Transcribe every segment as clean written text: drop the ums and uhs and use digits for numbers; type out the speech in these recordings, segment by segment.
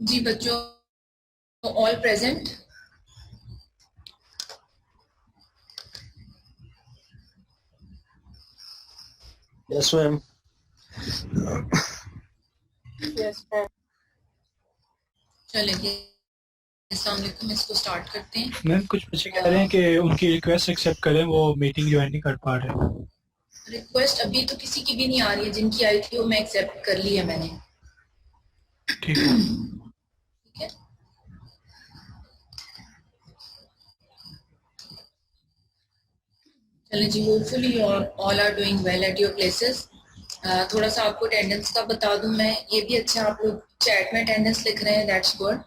जी बच्चों, all present. Yes ma'am. Yes ma'am. चलिए, अस्सलाम वालेकुम, इसको स्टार्ट करते हैं। मैम कुछ बच्चे कह रहे हैं कि उनकी रिक्वेस्ट एक्सेप्ट करें, वो मीटिंग ज्वाइन नहीं कर पा रहे। रिक्वेस्ट अभी तो किसी की भी नहीं आ रही है, जिनकी आई थी वो मैं एक्सेप्ट कर ली है मैंने। ठीक है। ठीक है, चलिए जी, hopefully you all are doing well at your places. थोड़ा सा आपको अटेंडेंस का बता दूं मैं, ये भी अच्छा, आप लोग चैट में अटेंडेंस लिख रहे हैं, that's good.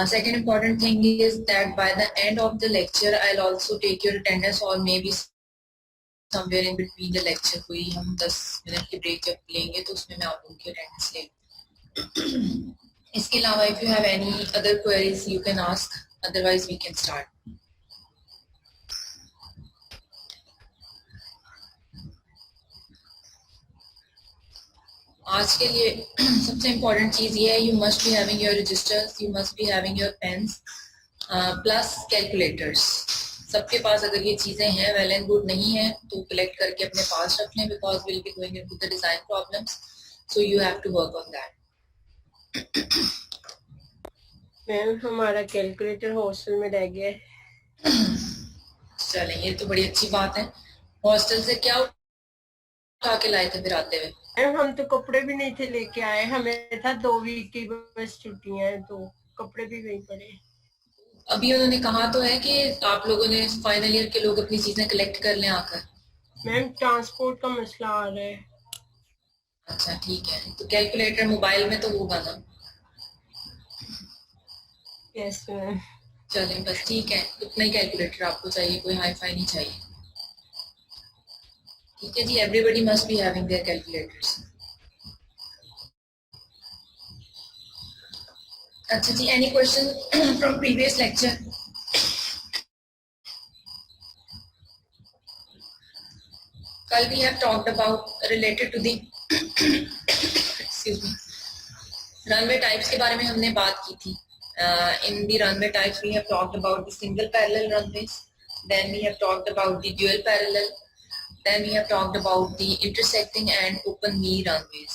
Second important thing is that by the end of the lecture I'll also take your attendance, or maybe somewhere in between the lecture कोई हम 10 मिनट की ब्रेक जब लेंगे तो उसमें मैं आप लोगों की अटेंडेंस लेंगे। इसके अलावा if you have any other queries you can ask, otherwise we can start. आज के लिए सबसे इम्पोर्टेंट चीज़ ये है, you must be having your registers, you must be having your pens plus calculators. सबके पास अगर ये चीज़ें हैं, वेल एंड गुड, नहीं है तो कलेक्ट करके अपने पास रख लें, because will be going into the design problems, so you have to work on that. Ma'am हमारा कैलकुलेटर हॉस्टल में रह गया है। चलें, ये तो बड़ी अच्छी बात है। हॉस्टल से क्या उठा के लाए थे फिर आते हुए? मैम हम तो कपड़े भी नहीं थे लेके आए, हमें था 2 वीक की बस छुट्टियां हैं, तो कपड़े भी वहीं पड़े। अभी उन्होंने कहा तो है कि आप लोगों ने फाइनल ईयर के लोग अपनी चीजें कलेक्ट कर लें आकर। मैम ट्रांसपोर्ट का मसला आ रहा है। अच्छा ठीक है, तो कैलकुलेटर मोबाइल में तो होगा ना? Yes ma'am. चलें बस ठीक है, उतना ही कैलकुलेटर आपको चाहिए, कोई हाई फाई नहीं चाहिए। ठीक है जी, everybody must be having their calculators. अच्छा जी, any question from previous lecture? कल we have talked about related to the excuse me, runway types के बारे में हमने बात की थी। In the runway types we have talked about the single parallel runways, then we have talked about the dual parallel, then we have talked about the intersecting and open knee runways.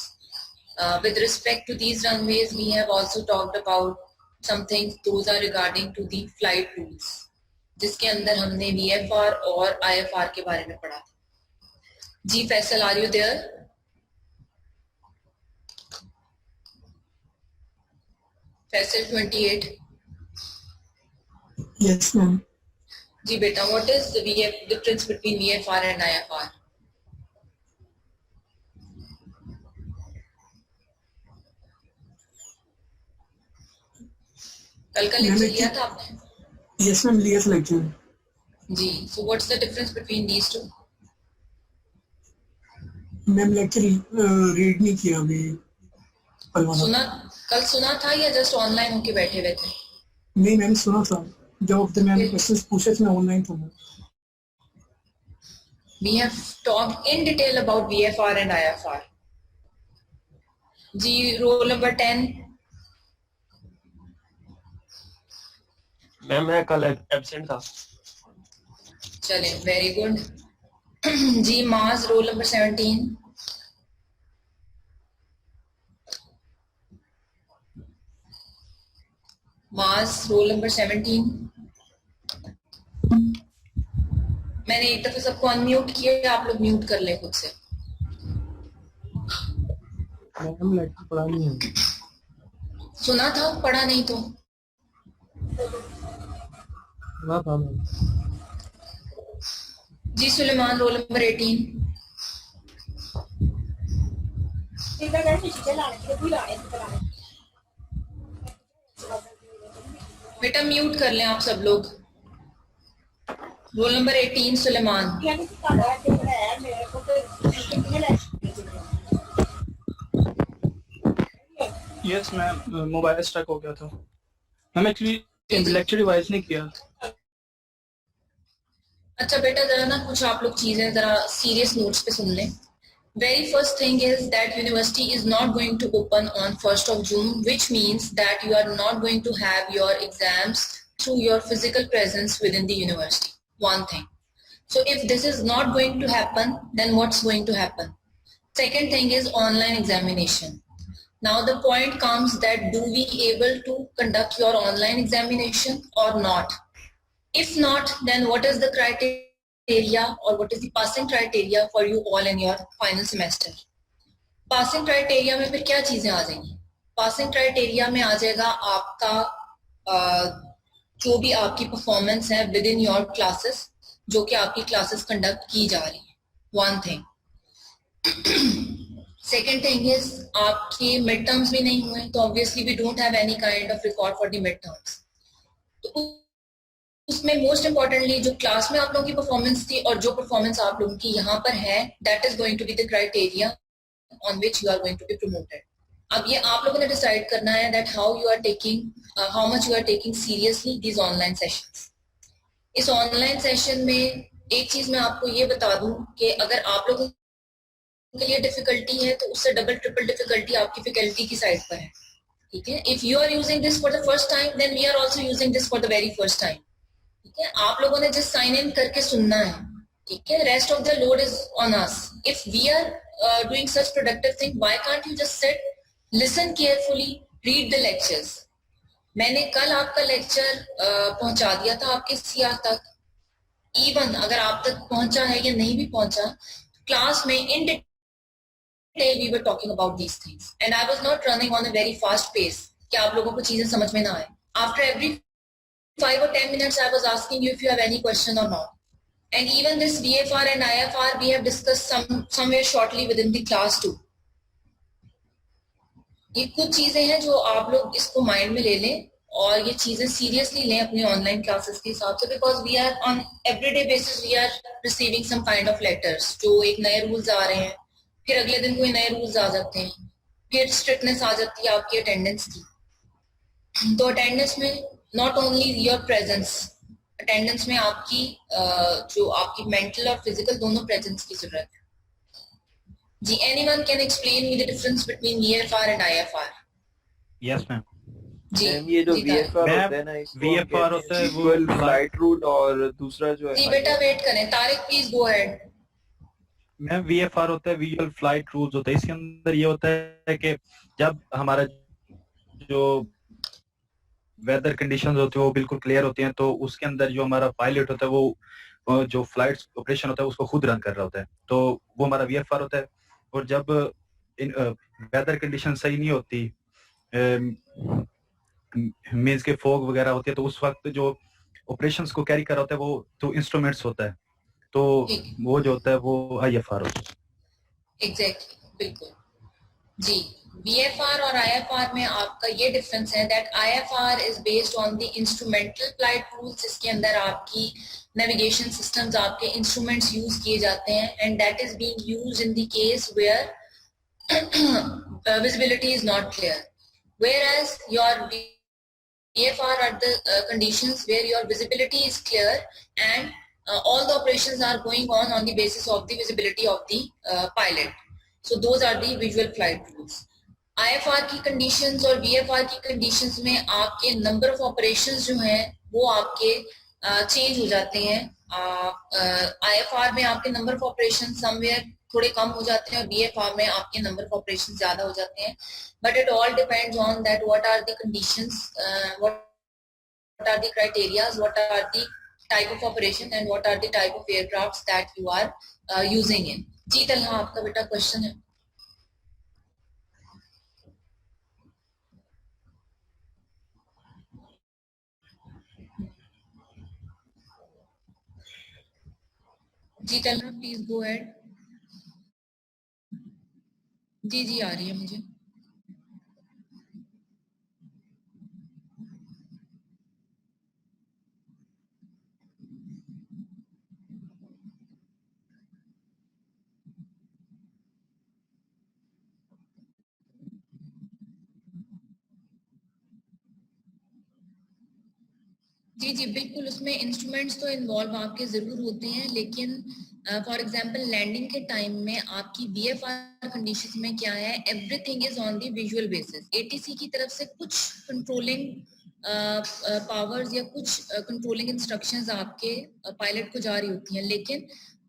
With respect to these runways, we have also talked about some things, those are regarding to the flight rules, जिसके अंदर हमने VFR और IFR के बारे में पढ़ा था। जी Faisal, are you there? Faisal 28। Yes, ma'am. जी बेटा, what is the difference between VFR and IFR? कल का लेक्चर लिया था आपने? Yes, ma'am. लिया था lecture. जी, so what's the difference between these two? Ma'am lecture read नहीं किया अभी। सुना, कल सुना था या जस्ट ऑनलाइन होके बैठे हुए थे? नहीं मैम सुना था, जब मैम ने क्वेश्चंस पूछे थे मैं ऑनलाइन था। We have talked in detail about VFR and IFR. जी रोल नंबर 10। मैम मैं कल एब्सेंट था। चलें, वेरी गुड। जी माज, रोल नंबर 17। माज, रोल नंबर 17। मैंने एक दफा सबको अनम्यूट किया, आप लोग म्यूट कर लें खुद से। मैम लेक्चर पढ़ा नहीं है। सुना था, पढ़ा नहीं तो? सुना था मैम। जी सुलेमान, रोल नंबर 18। बेटा म्यूट कर लें आप सब लोग। Roll number 18 Suleman. Yes ma'am, mobile stuck हो गया था। मैम एक्चुअली लेक्चर रिवाइज नहीं किया। अच्छा बेटा, जरा ना कुछ आप लोग चीजें जरा सीरियस नोट्स पे सुन लें। very first thing is that university is not going to open on 1st of June, which means that you are not going to have your exams through your physical presence within the university. One thing. So if this is not going to happen, then what's going to happen? Second thing is online examination. Now the point comes that do we able to conduct your online examination or not? If not, then what is the criteria or what is the passing criteria for you all in your final semester? Passing criteria में फिर क्या चीजें आ जाएंगी? Passing criteria में आ जाएगा आपका जो भी आपकी परफॉर्मेंस है विद इन योर क्लासेस, जो कि आपकी क्लासेस कंडक्ट की जा रही है. One thing. Second thing is आपके मिड टर्म्स भी नहीं हुए, तो obviously we don't have any kind of record for the mid terms. तो उसमें मोस्ट इंपॉर्टेंटली जो क्लास में आप लोगों की परफॉर्मेंस थी और जो परफॉर्मेंस आप लोगों की यहाँ पर है, that is going to be the criteria on which you are going to be promoted. अब ये आप लोगों ने डिसाइड करना है that how much you are taking seriously these online sessions. इस ऑनलाइन सेशन में एक चीज मैं आपको ये बता दूं कि अगर आप लोगों के लिए डिफिकल्टी है तो उससे डबल ट्रिपल डिफिकल्टी आपकी फैकल्टी की साइड पर है. ठीक है. If you are using this for the first time, then we are also using this for the very first time. ठीक है. आप लोगों ने जस्ट साइन इन करके सुनना है. ठीक है. Rest of the load is on us. If we are doing such productive thing, why can't you just sit, listen carefully, read the lectures. मैंने कल आपका लेक्चर पहुंचा दिया था आपके सीआर तक. इवन अगर आप तक पहुंचा है या नहीं भी पहुंचा, क्लास में in detail we were talking about these things and I was not running on a very fast pace कि आप लोगों को चीजें समझ में ना आए. After every 5 or 10 minutes I was asking you if you have any question or not. And even this VFR and IFR we have discussed somewhere shortly within the class too. ये कुछ चीजें हैं जो आप लोग इसको माइंड में ले लें और ये चीजें सीरियसली लें अपनी ऑनलाइन क्लासेस के हिसाब से, because we are on everyday basis we are receiving some kind of letters जो एक नए रूल्स आ रहे हैं, फिर अगले दिन कोई नए रूल्स आ जाते हैं, फिर स्ट्रिक्टनेस आ जाती है आपकी अटेंडेंस की. तो अटेंडेंस में not only your presence, attendance में आपकी जो आपकी मेंटल और फिजिकल दोनों प्रेजेंस की जरूरत है. जी, anyone can explain me the difference between VFR and IFR? Yes ma'am. जी, ये जो जी, VFR होता है ना, इसको VFR होता है वो visual flight route, और दूसरा जो है जी बेटा वेट करें. Tariq please go ahead. Ma'am VFR होता है विजुअल फ्लाइट रूल्स होता है. इसके अंदर ये होता है कि जब हमारा जो वेदर कंडीशंस होती है वो बिल्कुल क्लियर होती हैं, तो उसके अंदर जो हमारा पायलट होता है वो जो फ्लाइट ऑपरेशन होता है उसको खुद रन कर रहा होता है, तो वो हमारा VFR होता है. और जब वेदर कंडीशन सही नहीं होती, मींस के फॉग वगैरह होती है, तो उस वक्त जो ऑपरेशंस को कैरी कर रहा होता है वो तो इंस्ट्रूमेंट्स होता है, तो वो जो होता है वो IFR होता है. एग्जैक्टली, बिल्कुल जी. VFR और IFR में आपका ये डिफरेंस है that IFR is based on the instrumental flight rules, जिसके अंदर आपकी नेविगेशन सिस्टम्स, आपके इंस्ट्रूमेंट्स यूज किए जाते हैं, and that is being used in the case where visibility is not clear, whereas your VFR are the conditions where your visibility is clear and all the operations are going on the basis of the visibility of the pilot. So those are the visual flight rules. IFR की conditions और VFR की conditions में आपके number of operations जो हैं वो आपके change हो जाते हैं. IFR में आपके number of operations somewhere थोड़े कम हो जाते हैं और VFR में आपके number of operations ज्यादा हो जाते हैं. But it all depends on that what are the conditions, what are the criteria, what are the type of operation and what are the type of aircrafts that you are using in. जी तलहा, आपका बेटा question है. जी Talha please go ahead. जी जी आ रही है मुझे. जी जी बिल्कुल, उसमें instruments तो involve आपके जरूर होते हैं, लेकिन फॉर एग्जांपल लैंडिंग के टाइम में आपकी VFR कंडीशंस में क्या है, everything is on the visual basis. ATC की तरफ से कुछ कंट्रोलिंग पावर्स या कुछ कंट्रोलिंग इंस्ट्रक्शंस आपके पायलट को जा रही होती हैं, लेकिन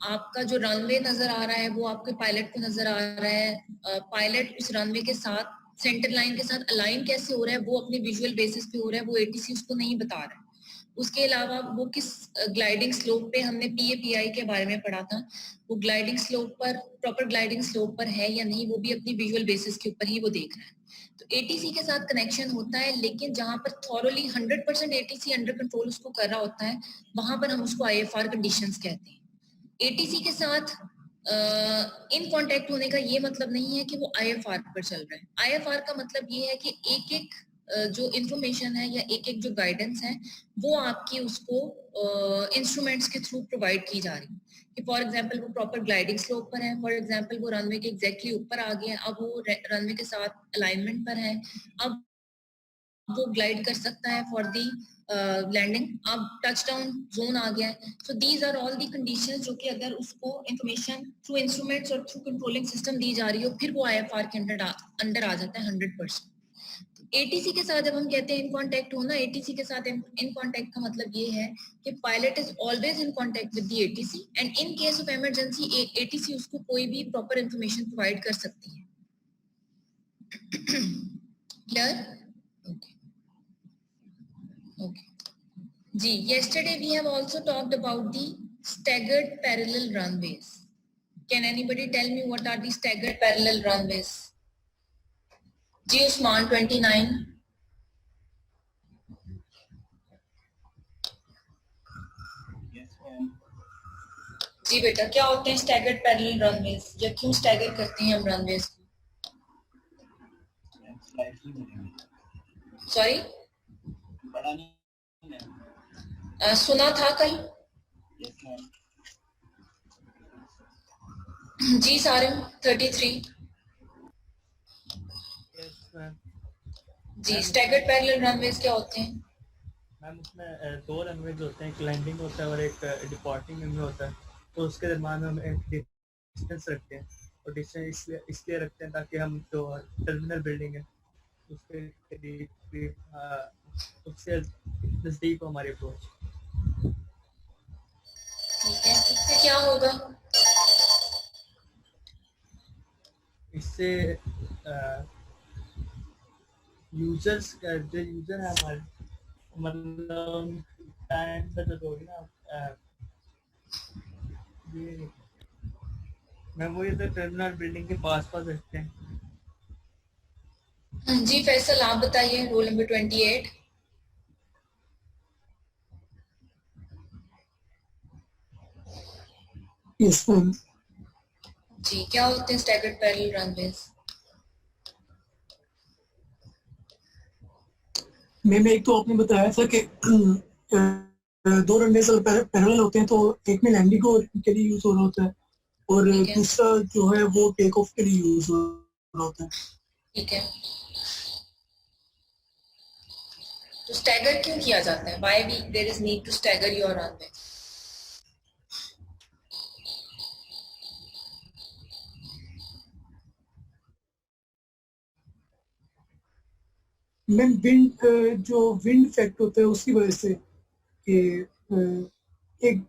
आपका जो रनवे नजर आ रहा है वो आपके पायलट को नजर आ रहा है। पायलट उस रनवे के साथ सेंटर लाइन के साथ अलाइन कैसे हो रहा है वो अपने विजुअल बेसिस पे हो रहा है, वो ATC उसको नहीं बता रहा है। उसके अलावा वो किस ग्लाइडिंग स्लोप पे, हमने PAPI के बारे में पढ़ा था, वो ग्लाइडिंग स्लोप पर, प्रॉपर ग्लाइडिंग स्लोप पर है या नहीं, वो भी अपनी विजुअल बेसिस के ऊपर ही वो देख रहा है। तो ATC के साथ कनेक्शन होता है, लेकिन जहां पर थॉरली 100% ATC अंडर कंट्रोल उसको कर रहा होता है, वहां पर हम उसको IFR कंडीशंस कहते हैं। ATC के साथ इन कांटेक्ट होने का ये मतलब नहीं है कि वो IFR पर चल रहा है। IFR का मतलब ये है कि एक एक जो इंफॉर्मेशन है या एक एक जो गाइडेंस है वो आपकी उसको इंस्ट्रूमेंट्स के थ्रू प्रोवाइड की जा रही है। कि फॉर एग्जांपल वो प्रॉपर ग्लाइडिंग स्लोप पर है, फॉर एग्जांपल वो रनवे के एग्जैक्टली ऊपर आ गया, अब वो रनवे के साथ अलाइनमेंट पर है, अब वो ग्लाइड कर सकता है फॉर दी लैंडिंग, अब टचडाउन जोन आ गया है। So these are all the conditions जो कि अगर उसको इंफॉर्मेशन थ्रू इंस्ट्रूमेंट्स और थ्रू कंट्रोलिंग सिस्टम दी जा रही हो, फिर वो IFR के अंडर आ जाता है 100%। ATC के साथ जब हम कहते हैं इन कांटेक्ट होना, ATC के साथ इन कांटेक्ट का मतलब ये है कि pilot is always in contact with the ATC and in case of emergency ATC उसको कोई भी प्रॉपर इंफॉर्मेशन प्रोवाइड कर सकती है। क्लियर? ओके ओके जी। yesterday we have also talked about the staggered parallel runways. Can anybody tell me what are the staggered parallel runways? जी उस्मान 29। जी बेटा, क्या होते हैं स्टैगर्ड पैरेलल रनवेज या क्यों स्टैगर करते हैं हम रनवेज को? सॉरी, सुना था कल? जी सारिम 33। जी स्टैगर्ड पैरेलल रनवेज क्या होते हैं? मैम उसमें दो रनवेज होते हैं, एक लैंडिंग होता है और एक डिपार्टिंग रनवे होता है। तो उसके दरम्यान हम एक डिस्टेंस रखते हैं, और डिस्टेंस इसलिए रखते हैं ताकि हम जो टर्मिनल बिल्डिंग है उसके उससे नज़दीक हो हमारी अप्रोच। ठीक है, इससे क्या होगा? इससे यूजर्स जो यूजर है हमारे, मतलब टाइम से जो होगी ना ये मैं वो ये तो टर्मिनल बिल्डिंग के पास रखते हैं। जी फैसल आप बताइए, रोल नंबर 28। Yes ma'am. जी क्या होते हैं स्टैगर्ड पैरेलल रनवेज? मैम एक तो आपने बताया था कि दो रनवेज अगर पैरेलल होते हैं तो एक में लैंडिंग के लिए यूज हो रहा होता है और ठीक है। दूसरा जो है वो टेक ऑफ के लिए यूज हो रहा होता है। ठीक है, तो स्टैगर क्यों किया जाता है? Why we there is need to stagger your runway? Ma'am wind जो विंड इफेक्ट होता है उसकी वजह से कि एक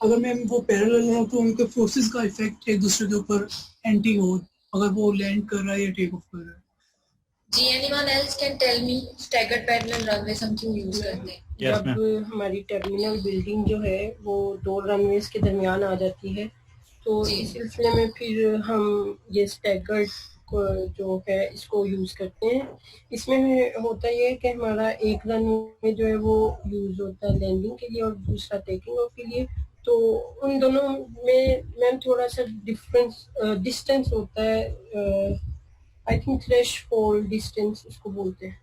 अगर मैम वो पैरेलल हो तो उनके फोर्सेस का इफेक्ट एक दूसरे के ऊपर एंटी हो, अगर वो लैंड कर रहा है या टेक ऑफ कर रहा है। जी anyone else can tell me staggered parallel runways हम क्यों यूज करते हैं? Yes, जब हमारी टर्मिनल बिल्डिंग जो है वो दो रनवेज के दरमियान आ जाती है, तो जी। इस सिलसिले में फिर हम ये स्टैगर्ड जो है इसको यूज करते हैं। इसमें होता ये है कि हमारा एक रनवे जो है वो यूज होता है लैंडिंग के लिए और दूसरा टेकिंग ऑफ के लिए। तो उन दोनों में मैम थोड़ा सा डिस्टेंस होता है, आई थिंक थ्रेशहोल्ड डिस्टेंस उसको बोलते हैं।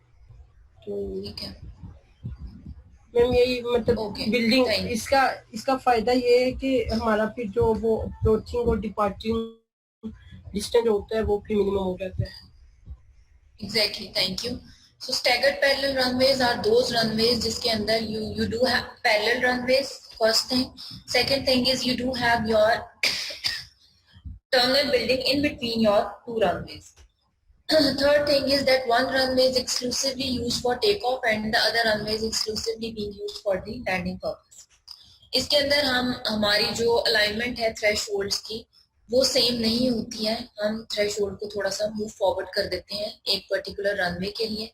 तो ठीक है, मैम यही मतलब Okay, बिल्डिंग thank you. इसका फायदा ये है कि हमारा फिर जो वो अप्रोचिंग और डिपार्टिंग डिस्टेंस होता है वो फिर मिनिमम हो जाता है। Exactly, thank you. So staggered parallel runways are those runways जिसके अंदर you do have parallel runways. First thing. Second thing is you do have your terminal building in between your two runways. Third thing is that one runway is exclusively used for takeoff and the other runway is exclusively being used for the landing purpose. इसके अंदर हम हमारी जो alignment है thresholds की वो same नहीं होती है. हम थ्रेशोल्ड को थोड़ा सा मूव फॉरवर्ड कर देते हैं एक पर्टिकुलर रनवे के लिए.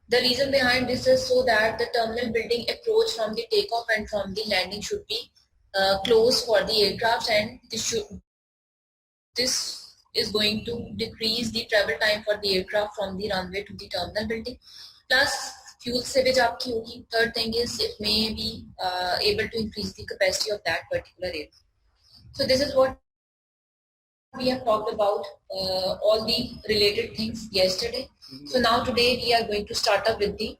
The reason behind this is so that the terminal building approach from the takeoff and from the landing should be close for the aircraft, and this is going to decrease the travel time for the aircraft from the runway to the terminal building. Plus fuel savage आपकी होगी. Third thing is it may be able to increase the capacity of that particular aircraft. So this is what we have talked about all the related things yesterday. So now today we are going to start up with the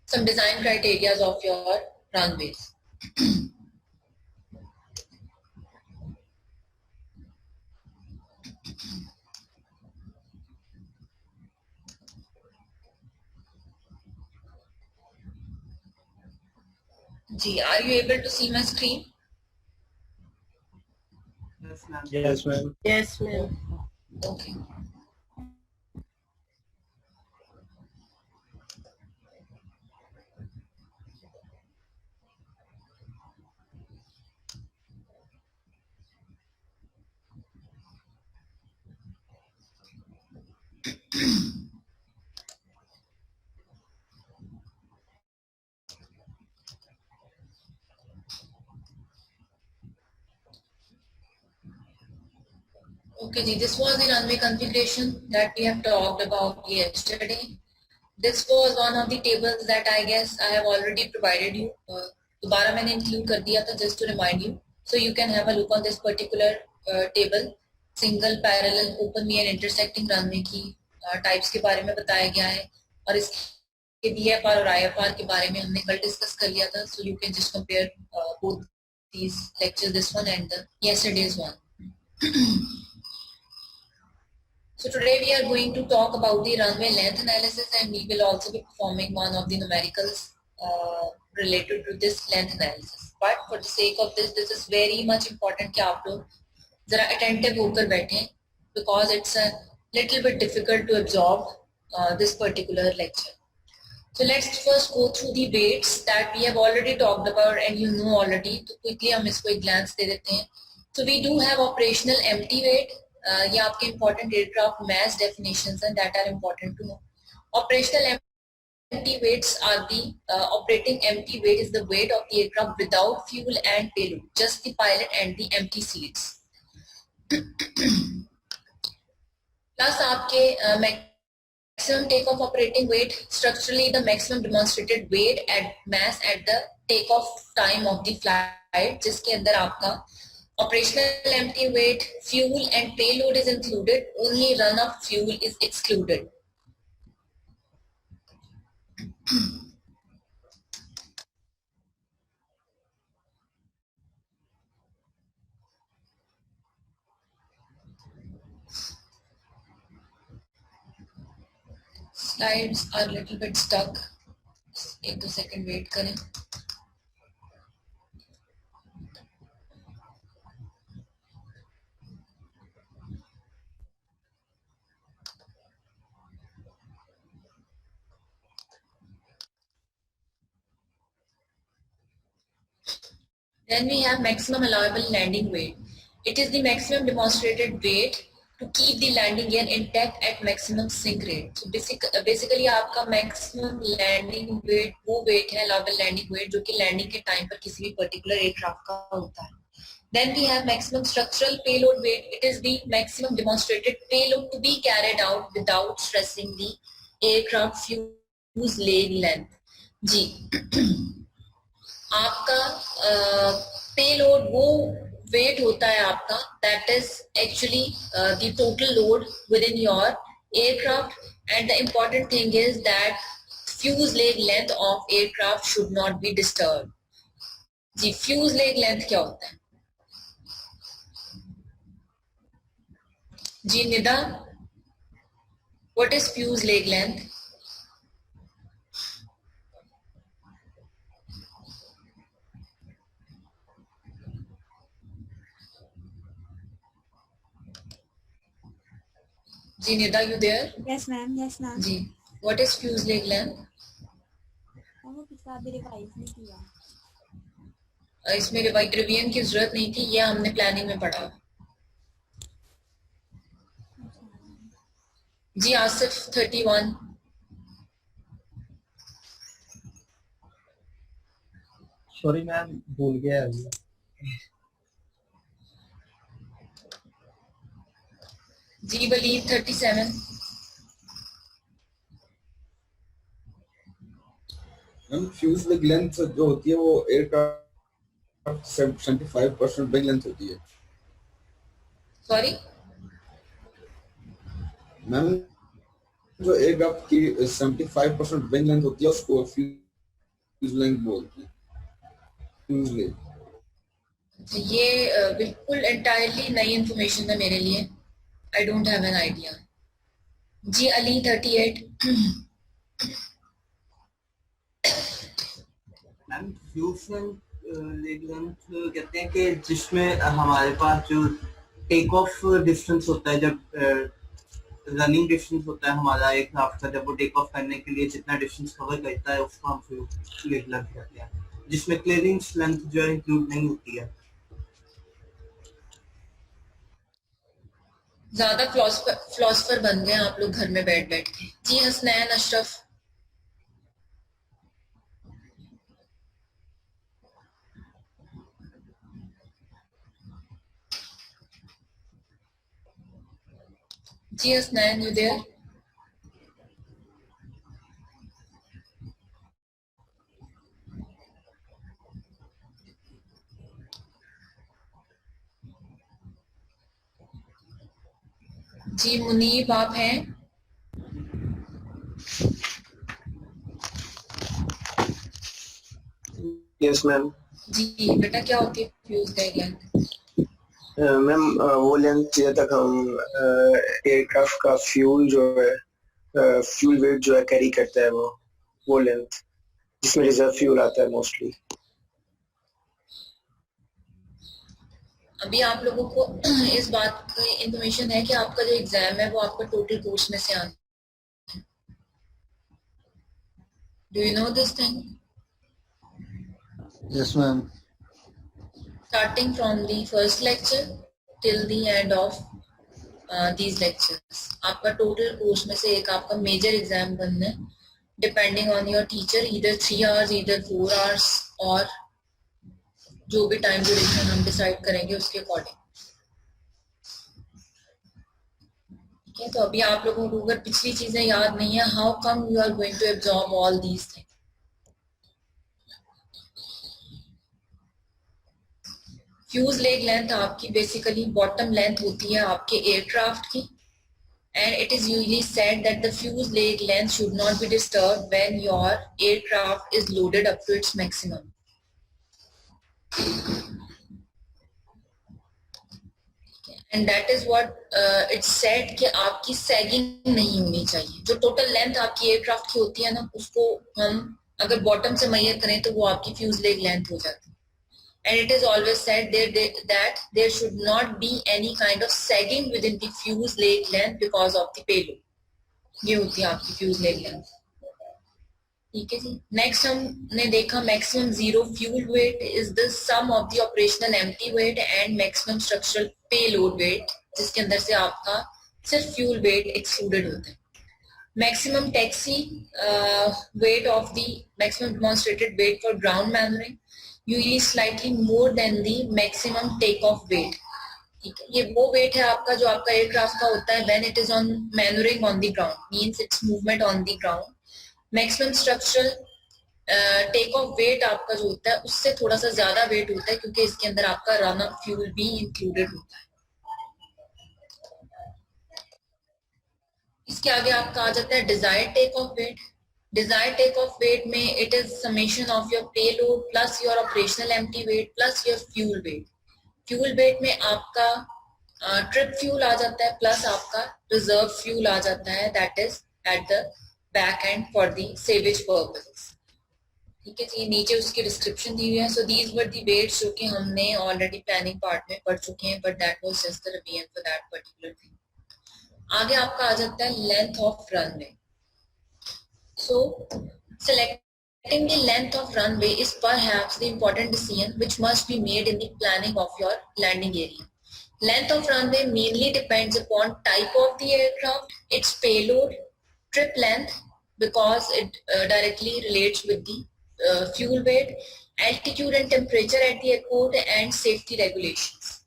some design criteria of your runways. Ji, are you able to see my screen? Yes, ma'am. Yes, ma'am. Okay. Okay, ji, this was the runway configuration that we have talked about yesterday. This was one of the tables that I guess I have already provided you. दोबारा मैंने include कर दिया था just to remind you. So you can have a look on this particular table. Single, parallel, open V and intersecting runway की types के बारे में बताया गया है और इसके VFR और IFR के बारे में हमने कल discuss कर लिया था. So you can just compare both these lectures, this one and the yesterday's one. So today we are going to talk about the runway length analysis, and we will also be performing one of the numericals related to this length analysis. But for the sake of this is very much important कि आप लोग जरा attentive होकर बैठें because it's a little bit difficult to absorb this particular lecture. So let's first go through the weights that we have already talked about and you know already. तो quickly हम इसको एक glance दे देते हैं. So we do have operational empty weight. ये आपके important aircraft mass definitions and that are important to know. Operational empty weights are the operating empty weight is the weight of the aircraft without fuel and payload, just the pilot and the empty seats. Plus आपके maximum takeoff operating weight, structurally the maximum demonstrated weight at mass at the takeoff time of the flight, जिसके अंदर आपका operational empty weight, fuel and payload is included, only run of fuel is excluded. Slides are a little bit stuck. एक दो second wait करें. Then we have maximum allowable landing weight. It is the maximum demonstrated weight to keep the landing gear intact at maximum sink rate. So basically आपका maximum landing weight वो weight है allowable landing weight जो कि landing के time पर किसी भी particular aircraft का होता है. Then we have maximum structural payload weight. It is the maximum demonstrated payload to be carried out without stressing the aircraft fuselage length. जी आपका payload वो weight होता है आपका that is actually the total load within your aircraft, and the important thing is that fuselage length of aircraft should not be disturbed. Ji fuselage length क्या होता है? जी Nida, what is fuselage length? जी Nida, you there? Yes, ma'am. Yes, ma'am. जी, what is fuselage length? वो पिछला भी revise नहीं किया। इसमें रिवीजन की जरूरत नहीं थी, ये हमने प्लानिंग में पढ़ा। जी आसिफ 31। सॉरी मैम, भूल गया अभी। जी Walid 37। Ma'am fuselage length जो होती है वो एयरक्राफ्ट 75% विंग लेंथ होती है। सॉरी मैम जो एयरक्राफ्ट की 75% विंग लेंथ होती है उसको फ्यूज लेंथ बोलते हैं। Fuselage. ये बिल्कुल एंटायरली नई इंफॉर्मेशन है मेरे लिए, I don't have an idea. जी अली 38। मैम फ्यूज लेग लेंथ कहते हैं कि जिसमें हमारे पास जो टेक ऑफ डिस्टेंस होता है, जब रनिंग डिस्टेंस होता है हमारा एयरक्राफ्ट का, जब वो टेक ऑफ करने के लिए जितना डिस्टेंस कवर करता है उसको हम फ्यूज लेग लेंथ कहते हैं, जिसमें क्लियरेंस लेंथ जो है इंक्लूड नहीं होती है। ज्यादा फिलोसफर बन गए आप लोग घर में बैठ बैठ के। जी हसनैन अशरफ। जी हसनैन, यू देयर? जी मुनीब आप हैं? Yes ma'am. जी बेटा, क्या होती है फ्यूज लेग लेंथ? मैम वो लेंथ जब तक हम एयरक्राफ्ट का फ्यूल जो है, फ्यूल वेट जो है कैरी करता है, वो लेंथ जिसमें रिजर्व फ्यूल आता है मोस्टली। अभी आप लोगों को इस बात की इंफॉर्मेशन है कि आपका जो एग्जाम है वो आपका टोटल कोर्स में से आता है। Do you know this thing? Yes ma'am. Starting from the first lecture till the end of these lectures, आपका टोटल कोर्स में से एक आपका मेजर एग्जाम बनना है, डिपेंडिंग ऑन योर टीचर, इधर 3 hours, इधर 4 hours, और जो भी टाइम ड्यूरेशन हम डिसाइड करेंगे उसके अकॉर्डिंग। ठीक है, तो अभी आप लोगों को अगर पिछली चीजें याद नहीं है, how come you are going to absorb all these things? Fuselage length आपकी बेसिकली बॉटम लेंथ होती है आपके एयरक्राफ्ट की, and it is usually said that the fuse leg length should not be disturbed when your aircraft is loaded up to its maximum. And that is what it's said कि आपकी sagging नहीं होनी चाहिए। जो total length आपकी aircraft की होती है ना, उसको हम अगर बॉटम से मेजर करें तो वो आपकी फ्यूज लेग लेंथ हो जाती है। And it is always said that there should not be any kind of sagging within the fuse leg length because of the payload. ये होती है आपकी फ्यूज लेग लेंथ। ठीक है जी। नेक्स्ट हमने देखा maximum zero fuel weight is the sum of the operational empty weight and maximum structural payload weight, जिसके अंदर से आपका सिर्फ फ्यूल वेट एक्सक्लूडेड होता है। Maximum taxi weight of the maximum demonstrated weight for ground manoeuvring usually slightly more than the maximum take-off weight. ठीक है, ये वो वेट है आपका जो आपका एयरक्राफ्ट का होता है when it is on maneuvering on the ground, means its movement on the ground. Maximum structural take-off weight आपका जो होता है उससे थोड़ा सा ज्यादा वेट होता है, क्योंकि इसके अंदर आपका रन अप फ्यूल भी इंक्लूडेड होता है। इसके आगे आपका आ जाता है desired takeoff weight. Desired takeoff weight में it is summation of your payload plus your operational empty weight plus your fuel weight. Fuel weight में आपका ट्रिप फ्यूल आ जाता है प्लस आपका रिजर्व फ्यूल आ जाता है, that is at the back end for the savage purposes. ठीक है जी, नीचे उसकी डिस्क्रिप्शन दी हुई है। So these were the weights जो कि हमने ऑलरेडी प्लानिंग पार्ट में पढ़ चुके हैं, but that was just the revision for that particular thing. आगे आपका आ जाता है length of runway. So selecting the length of runway is perhaps the important decision which must be made in the planning of your landing area. Length of runway mainly depends upon type of the aircraft, its payload, trip length, because it directly relates with the fuel weight, altitude and temperature at the airport, and safety regulations.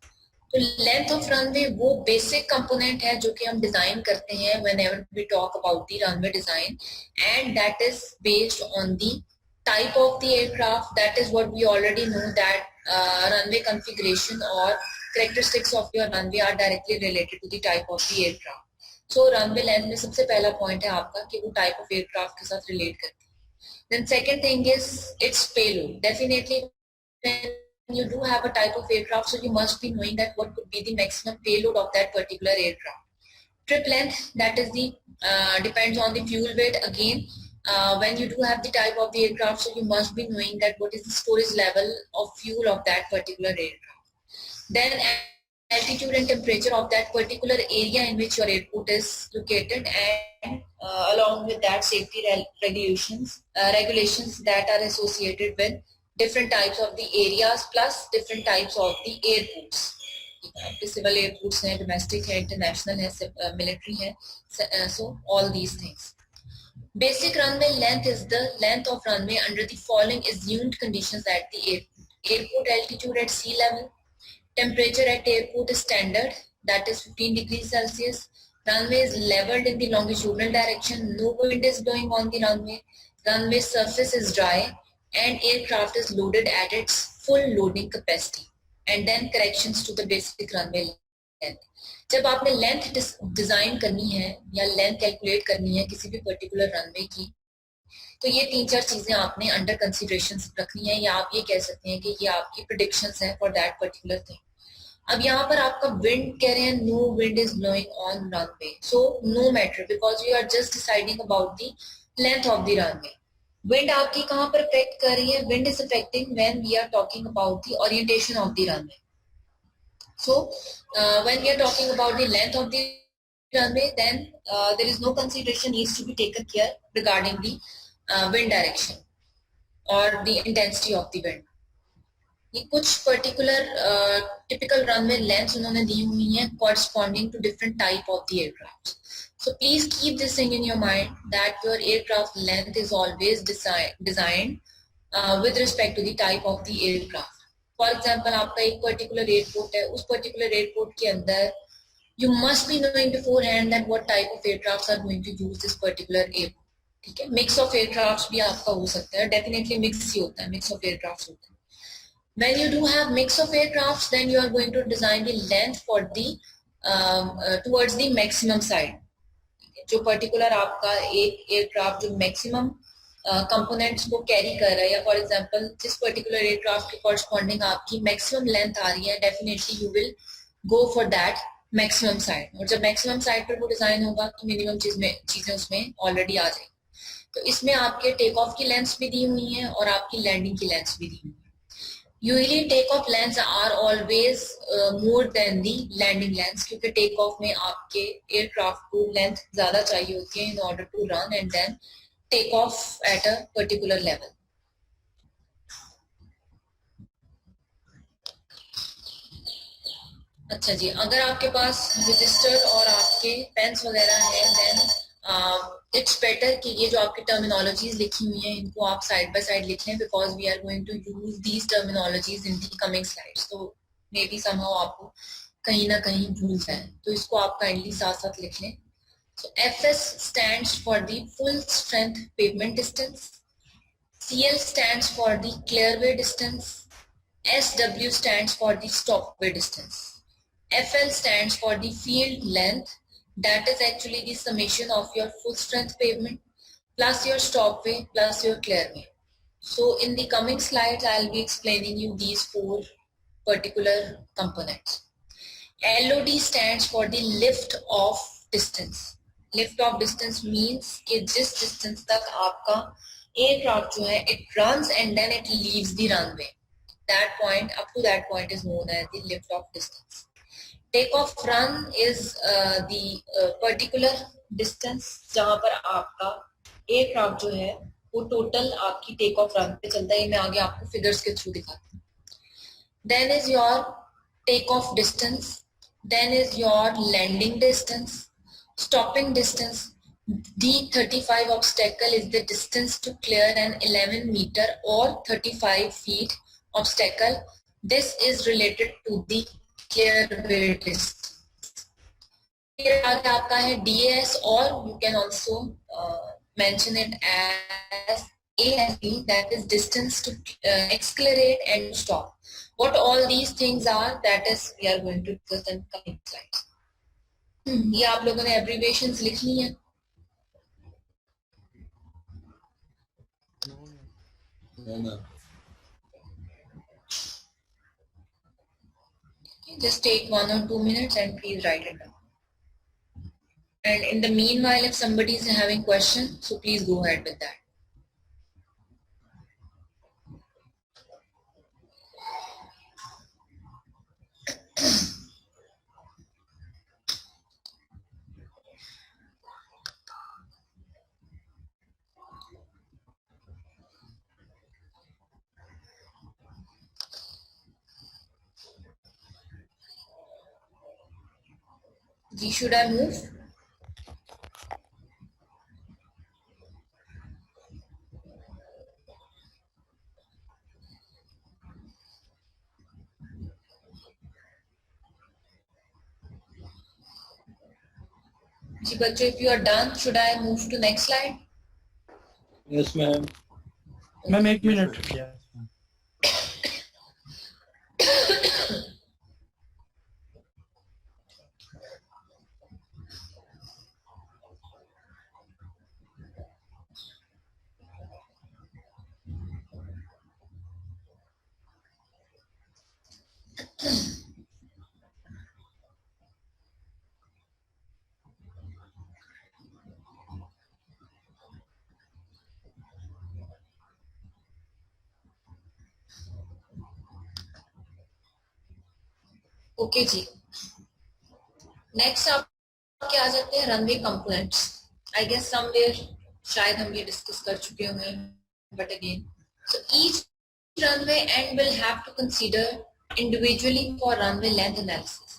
तो length of runway वो basic component है जो कि हम design करते हैं whenever we talk about the runway design, and that is based on the type of the aircraft. That is what we already know, that runway configuration or characteristics of your runway are directly related to the type of the aircraft. So runway length में सबसे पहला point है आपका कि वो type of aircraft के साथ relate करती है. Then second thing is its payload. Definitely when you do have a type of aircraft, so you must be knowing that what could be the maximum payload of that particular aircraft. Trip length, that is the depends on the fuel weight again. When you do have the type of the aircraft, so you must be knowing that what is the storage level of fuel of that particular aircraft. Then altitude and temperature of that particular area in which your airport is located, and along with that safety regulations that are associated with different types of the areas plus different types of the airports. Civil airports हैं, domestic है, international है, military है, so all these things. Basic runway length is the length of runway under the following assumed conditions at the airport. Airport altitude at sea level, temperature at airport is standard, that is 15 degrees Celsius. Runway is leveled in the longitudinal direction, no wind is blowing on the runway, runway surface is dry, and aircraft is loaded at its full loading capacity. And then corrections to the basic runway length. जब आपने length design करनी है या length calculate करनी है किसी भी particular runway की, तो ये 3-4 चीजें आपने अंडर कंसीडरेशन रखनी है, या आप ये कह सकते हैं कि ये आपकी प्रेडिक्शंस हैं फॉर दैट पर्टिकुलर थिंग. अब यहाँ पर आपका विंड कह रहे हैं, no wind is blowing on runway, so no matter because we are just deciding about the length of the runway. Wind आपकी कहाँ पर अफेक्ट कर रही है? Wind is affecting when we are talking about the orientation of the runway. So when we are talking about the length of the runway, then there is no consideration needs to be taken care regarding the wind direction or the intensity of the wind. ये कुछ particular typical runway lengths उन्होंने दी हुई हैं corresponding to different type of the aircraft. So please keep this thing in your mind that your aircraft length is always designed with respect to the type of the aircraft. For example, आपका एक particular airport है, उस particular airport के अंदर you must be knowing beforehand that what type of aircrafts are going to use this particular airport. ठीक है, mix of aircrafts भी आपका हो सकता है, definitely mix ही होता है, mix of aircrafts होता है. When you do have mix of aircrafts, then you are going to design the length for the towards the maximum side. जो particular आपका एक aircraft जो maximum components को carry कर रहा है, या for example जिस particular aircraft के corresponding आपकी maximum length आ रही है, definitely you will go for that maximum side. और जब maximum side पर वो डिजाइन होगा तो minimum चीजें उसमें already आ जाएगी. तो इसमें आपके टेक ऑफ की लेंथ्स भी दी हुई हैं और आपकी लैंडिंग की लेंथ्स भी दी हुई हैं. Usually take off lengths are always more than the landing lengths, क्योंकि टेक ऑफ में आपके एयरक्राफ्ट को लेंथ ज्यादा चाहिए होती है in order to run and then take off at a particular level. अच्छा जी, अगर आपके पास रजिस्टर और आपके पेन्स वगैरह हैं, देन इट्स बेटर कि ये जो आपकी टर्मिनोलॉजीज लिखी हुई हैं इनको आप साइड बाय साइड लिख लें, because we are going to use these terminologies in the coming slides. तो मे बी समहाउ आपको कहीं ना कहीं भूल जाए, तो इसको आप काइंडली साथ साथ लिख लें. सो FS stands for the full strength pavement distance, CL stands for the clearway distance, SW stands for the stopway distance, FL stands for the field length, that is actually the summation of your full strength pavement plus your stopway plus your clearway. So in the coming slides I'll be explaining you these 4 particular components. LOD stands for the lift off distance. Lift off distance means कि जिस distance तक आपका aircraft जो है it runs and then it leaves the runway. That point, up to that point is known as the lift off distance. Take off run is the particular distance जहां पर आपका aircraft जो है वो टोटल आपकी take off run पे चलता है. मैं आगे आपको फिगर्स के थ्रू दिखाती हूँ. Then is your take off distance, then is your landing distance, stopping distance. D35 obstacle is the distance to clear an 11 meter or 35 feet obstacle. This is related to the clear way distance. फिर आगे आपका है DAS और you can also mention it as ASD, that is distance to accelerate and stop. What all these things are, that is we are going to discuss in coming slides. ये आप लोगों ने abbreviations लिख ली हैं. Just take 1 or 2 minutes and please write it down. And in the meanwhile, if somebody is having questions, so please go ahead with that. Should I move? जी बच्चों, if you are done, should I move to next slide? Yes, ma'am. Ma'am, 1 minute. Okay जी. Next आप क्या आ जाते हैं runway components. I guess somewhere शायद हम ये डिस्कस कर चुके होंगे, but again so each runway end will have to consider individually for runway length analysis.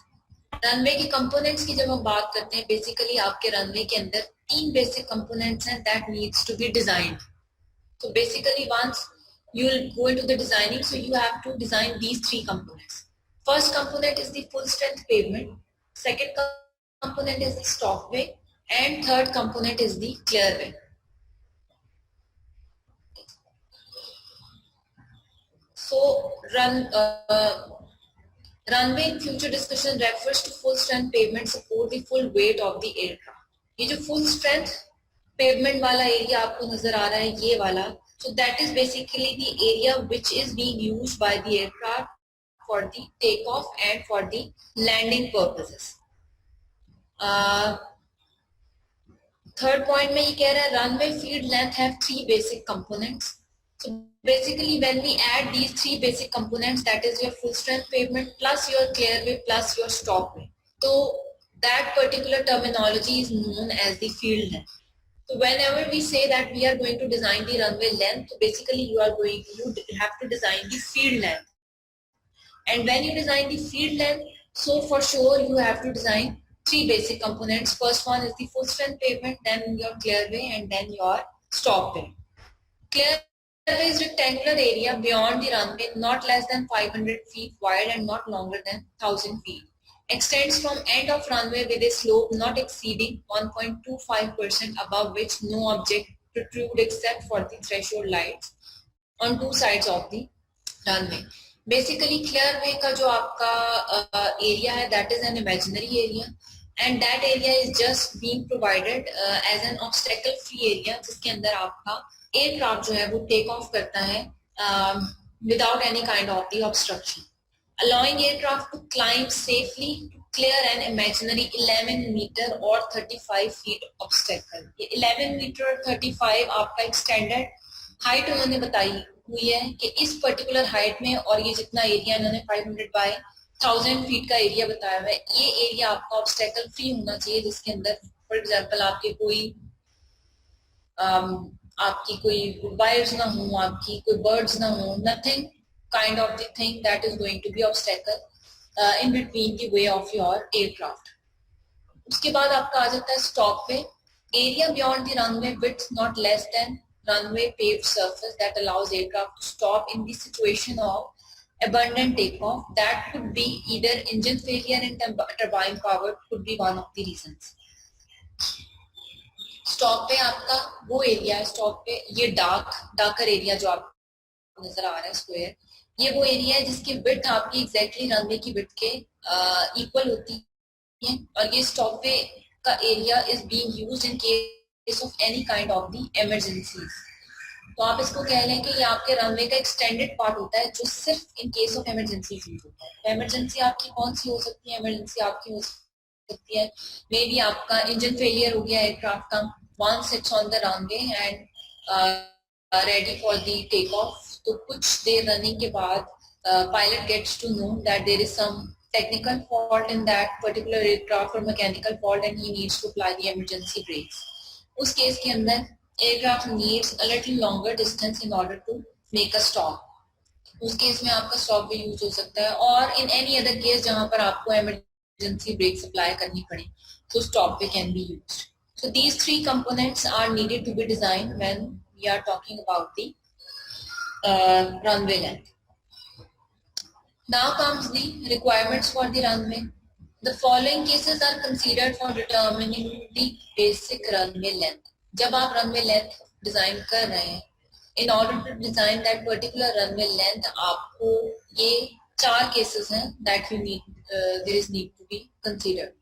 Runway के कंपोनेंट्स की जब हम बात करते हैं, बेसिकली आपके रनवे के अंदर 3 बेसिक कंपोनेंट्स हैं that needs to be designed. So basically once you will go into the designing, so you have to design these 3 components. First component is the full strength pavement, second component is the stopway, and third component is the clearway. So runway in future discussion refers to full strength pavement support the full weight of the aircraft. ये जो full strength pavement वाला area आपको नजर आ रहा है, ये वाला, so that is basically the area which is being used by the aircraft for the takeoff and for the landing purposes. Third point में ये कह रहा है runway field length have 3 basic components. So basically when we add these 3 basic components, that is your full strength pavement plus your clearway plus your stopway, so that particular terminology is known as the field length. So whenever we say that we are going to design the runway length, so basically you have to design the field length. And when you design the field length, so for sure you have to design 3 basic components. First one is the full strength pavement, then your clearway, and then your stopway. Clearway is rectangular area beyond the runway, not less than 500 feet wide and not longer than 1000 feet. Extends from end of runway with a slope not exceeding 1.25% above which no object protrude except for the threshold lights on 2 sides of the runway. Basically clearway का जो आपका area है, that is an imaginary area, and that area is just being provided as an obstacle free area जिसके अंदर आपका aircraft जो है वो take off करता है without any kind of the obstruction, allowing aircraft to climb safely to clear an imaginary 11 meter or 35 feet obstacle. ये 11 meter और 35 आपका extended height उन्होंने बताई हुई है कि इस particular height में, और ये जितना area इन्होंने 500 by 1000 फीट का एरिया बताया हुआ है, ये एरिया आपका ऑब्स्टेकल फ्री होना चाहिए, जिसके अंदर फॉर एग्जांपल आपकी कोई वायर्स ना हो, आपकी कोई बर्ड्स ना हो, nothing kind of the thing that is going to be obstacle in between the way of your aircraft. उसके बाद आपका आ जाता है stopway, area beyond the runway width not less than runway paved surface that allows aircraft to stop in the situation of abundant takeoff. That could be either engine failure and turbine power could be one of the reasons. Stop पे आपका वो area है, stop पे ये darker area जो आपको नजर आ रहा है स्क्वायर, ये वो एरिया है जिसकी विड्थ आपकी एग्जैक्टली रनवे की विड्थ के इक्वल होती है, और ये स्टॉप पे का area is being used in case of any kind of the emergencies. तो आप इसको कह लें कि ये आपके रनवे का एक्सटेंडेड पार्ट होता है जो सिर्फ इन केस ऑफ इमरजेंसी यूज होता है। इमरजेंसी आपकी कौन सी हो सकती है? इमरजेंसी आपकी हो सकती है मे बी आपका इंजन फेलियर हो गया एयरक्राफ्ट का, once it's on the runway and ready for the takeoff, तो कुछ देर रनिंग के बाद pilot gets to know that there is some technical fault in that particular aircraft or mechanical fault and he needs to apply the emergency brakes. उस case के अंदर aircraft needs a little longer distance in order to make a stop. उस case में आपका stop भी use हो सकता है, और in any other case जहां पर आपको emergency brakes apply करनी पड़े तो stop भी can be used. So these three components are needed to be designed when we are talking about the runway length. Now comes the requirements for the runway. The following cases are considered for determining the basic runway length. जब आप runway length design कर रहे हैं, in order to design that particular runway length, आपको ये 4 cases हैं that you need, there is need to be considered.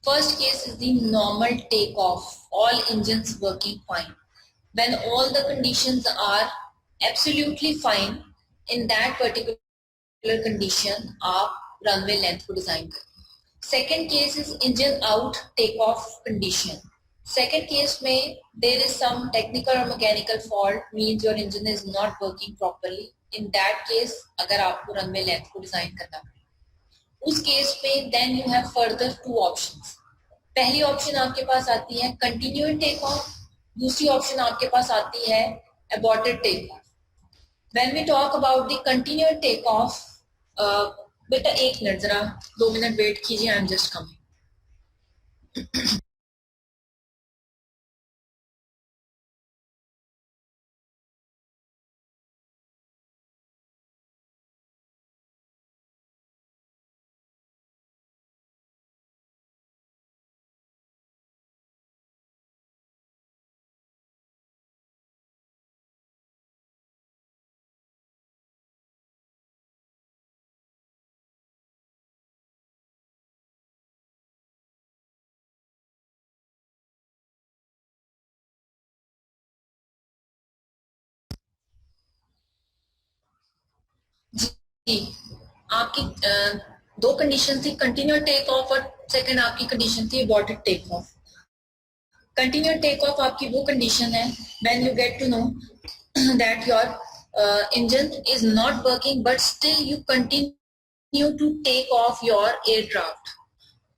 First case is the normal takeoff, all engines working fine. When all the conditions are absolutely fine, in that particular condition, आप runway length को design करें. Second case is engine out takeoff condition. Second case में there is some technical or mechanical fault, means your engine is not working properly. In that case, अगर आपको runway length को design करना पड़े, उस case पे then you have further 2 options. पहली option आपके पास आती है कंटिन्यूड टेक ऑफ, दूसरी ऑप्शन आपके पास आती है aborted take off. When we talk about the continued take off, बेटा 1 मिनट, जरा 2 मिनट वेट कीजिए, आई एम जस्ट कमिंग. जी, आपकी 2 कंडीशन थी, कंटिन्यूड टेक ऑफ और सेकंड आपकी कंडीशन थी aborted take off. Continued take off आपकी वो कंडीशन है when you get to know that your engine is not working but still you continue to take off your aircraft.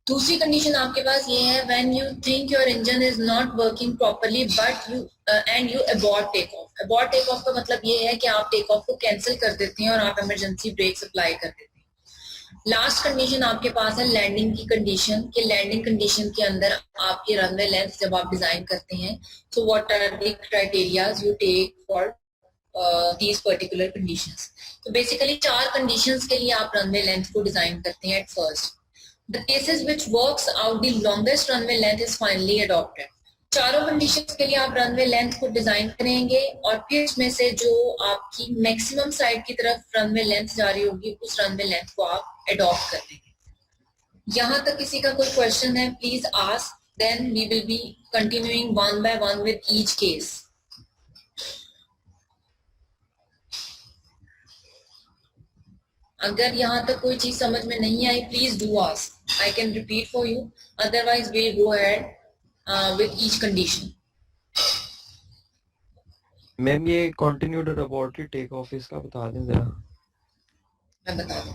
दूसरी condition आपके पास ये है when you think your engine is not working properly but you and you abort take off. Abort take off का मतलब ये है कि आप टेक ऑफ को कैंसिल कर देते हैं और आप इमरजेंसी ब्रेक्स अप्लाई कर देते हैं. लास्ट कंडीशन आपके पास है लैंडिंग की कंडीशन, कि लैंडिंग कंडीशन के अंदर आपके रनवे लेंथ जब आप डिजाइन करते हैं, so what are the criterias you take for these particular conditions. तो बेसिकली 4 कंडीशंस के लिए आप रनवे लेंथ को डिजाइन करते हैं at first. The cases which works out the longest runway length is finally adopted. चारों कंडीशंस के लिए आप रनवे लेंथ को डिजाइन करेंगे और फिर इसमें से जो आपकी मैक्सिमम साइड की तरफ रनवे लेंथ जा रही होगी उस रनवे लेंथ को आप अडॉप्ट कर देंगे. यहाँ तक किसी का कोई क्वेश्चन है please ask, then we will be continuing one by one with each case. अगर यहाँ तक कोई चीज समझ में नहीं आई please do ask. I can repeat for you. Otherwise, we'll go ahead with each condition. Ma'am ये कंटिन्यूड और अबॉर्टेड टेक ऑफ इसका बता दें जरा. मैं बता दूं.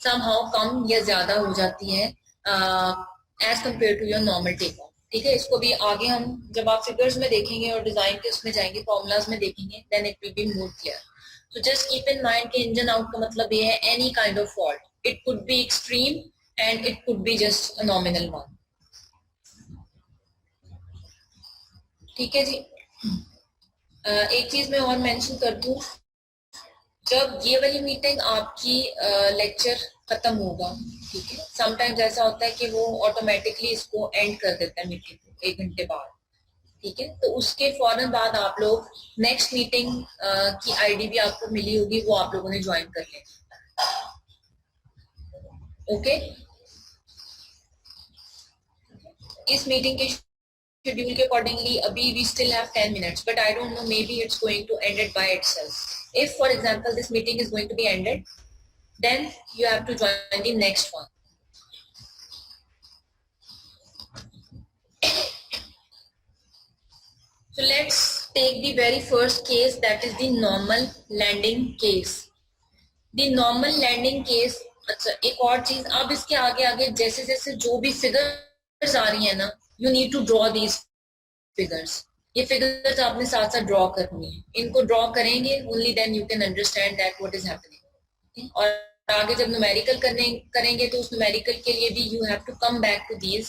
समहाउ कम या ज्यादा हो जाती है as compare to your normal take off. ठीक है, इसको भी आगे हम जब आप फिगर्स में देखेंगे और डिजाइन के उसमें जाएंगे, फॉर्मूलाज में देखेंगे, then it will be more clear. तो जस्ट कीप इन माइंड कि इंजन आउट का मतलब ये है any kind of fault, it could be extreme and it could be just a nominal one. ठीक है जी। एक चीज मैं और मेंशन कर दूं, जब ये वाली मीटिंग आपकी लेक्चर खत्म होगा, ठीक है, समटाइम्स ऐसा होता है कि वो ऑटोमेटिकली इसको एंड कर देता है मीटिंग को 1 घंटे बाद। ठीक है, तो उसके फौरन बाद आप लोग नेक्स्ट मीटिंग की आईडी भी आपको मिली होगी, वो आप लोगों ने ज्वाइन कर लेना। ओके, इस मीटिंग के शेड्यूल के अकॉर्डिंगली अभी we still have 10 minutes, but I don't know, maybe it's going to end it by itself. If for example this meeting is going to be ended, then you have to join the next one. So let's take the very first case, that is the normal landing case. The normal landing case, अच्छा एक और चीज, अब इसके आगे आगे जैसे जैसे जो भी फिगर्स आ रही है ना, you need to draw these figures. ये फिगर्स आपने साथ साथ ड्रॉ करनी है, इनको ड्रॉ करेंगे only then you can understand that what is happening. और आगे जब न्यूमेरिकल करेंगे तो उस न्यूमेरिकल के लिए भी you have to come back to these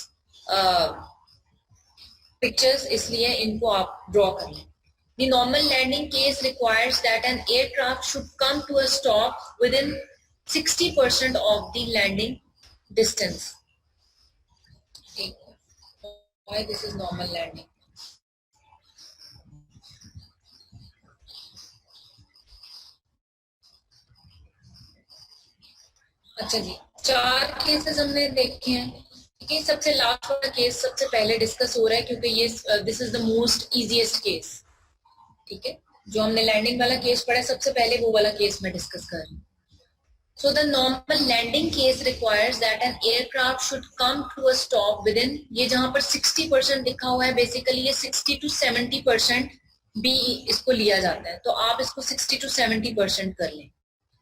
pictures, इसलिए इनको आप ड्रॉ कर लें. The normal landing case requires that an aircraft should come to a stop within 60% of the landing distance. Okay. Why this is normal landing? अच्छा जी, 4 cases हमने देखे हैं। ठीक है, सबसे लास्ट वाला केस सबसे पहले डिस्कस हो रहा है क्योंकि ये this is the most easiest case. ठीक है, जो हमने लैंडिंग वाला केस पढ़ा है सबसे पहले वो वाला केस मैं डिस्कस कर रही हूँ। So the normal landing case requires that an aircraft should come to a stop within, ये जहां पर 60% लिखा हुआ है, बेसिकली ये 60 to 70% भी इसको लिया जाता है, तो आप इसको 60 to 70% कर लें।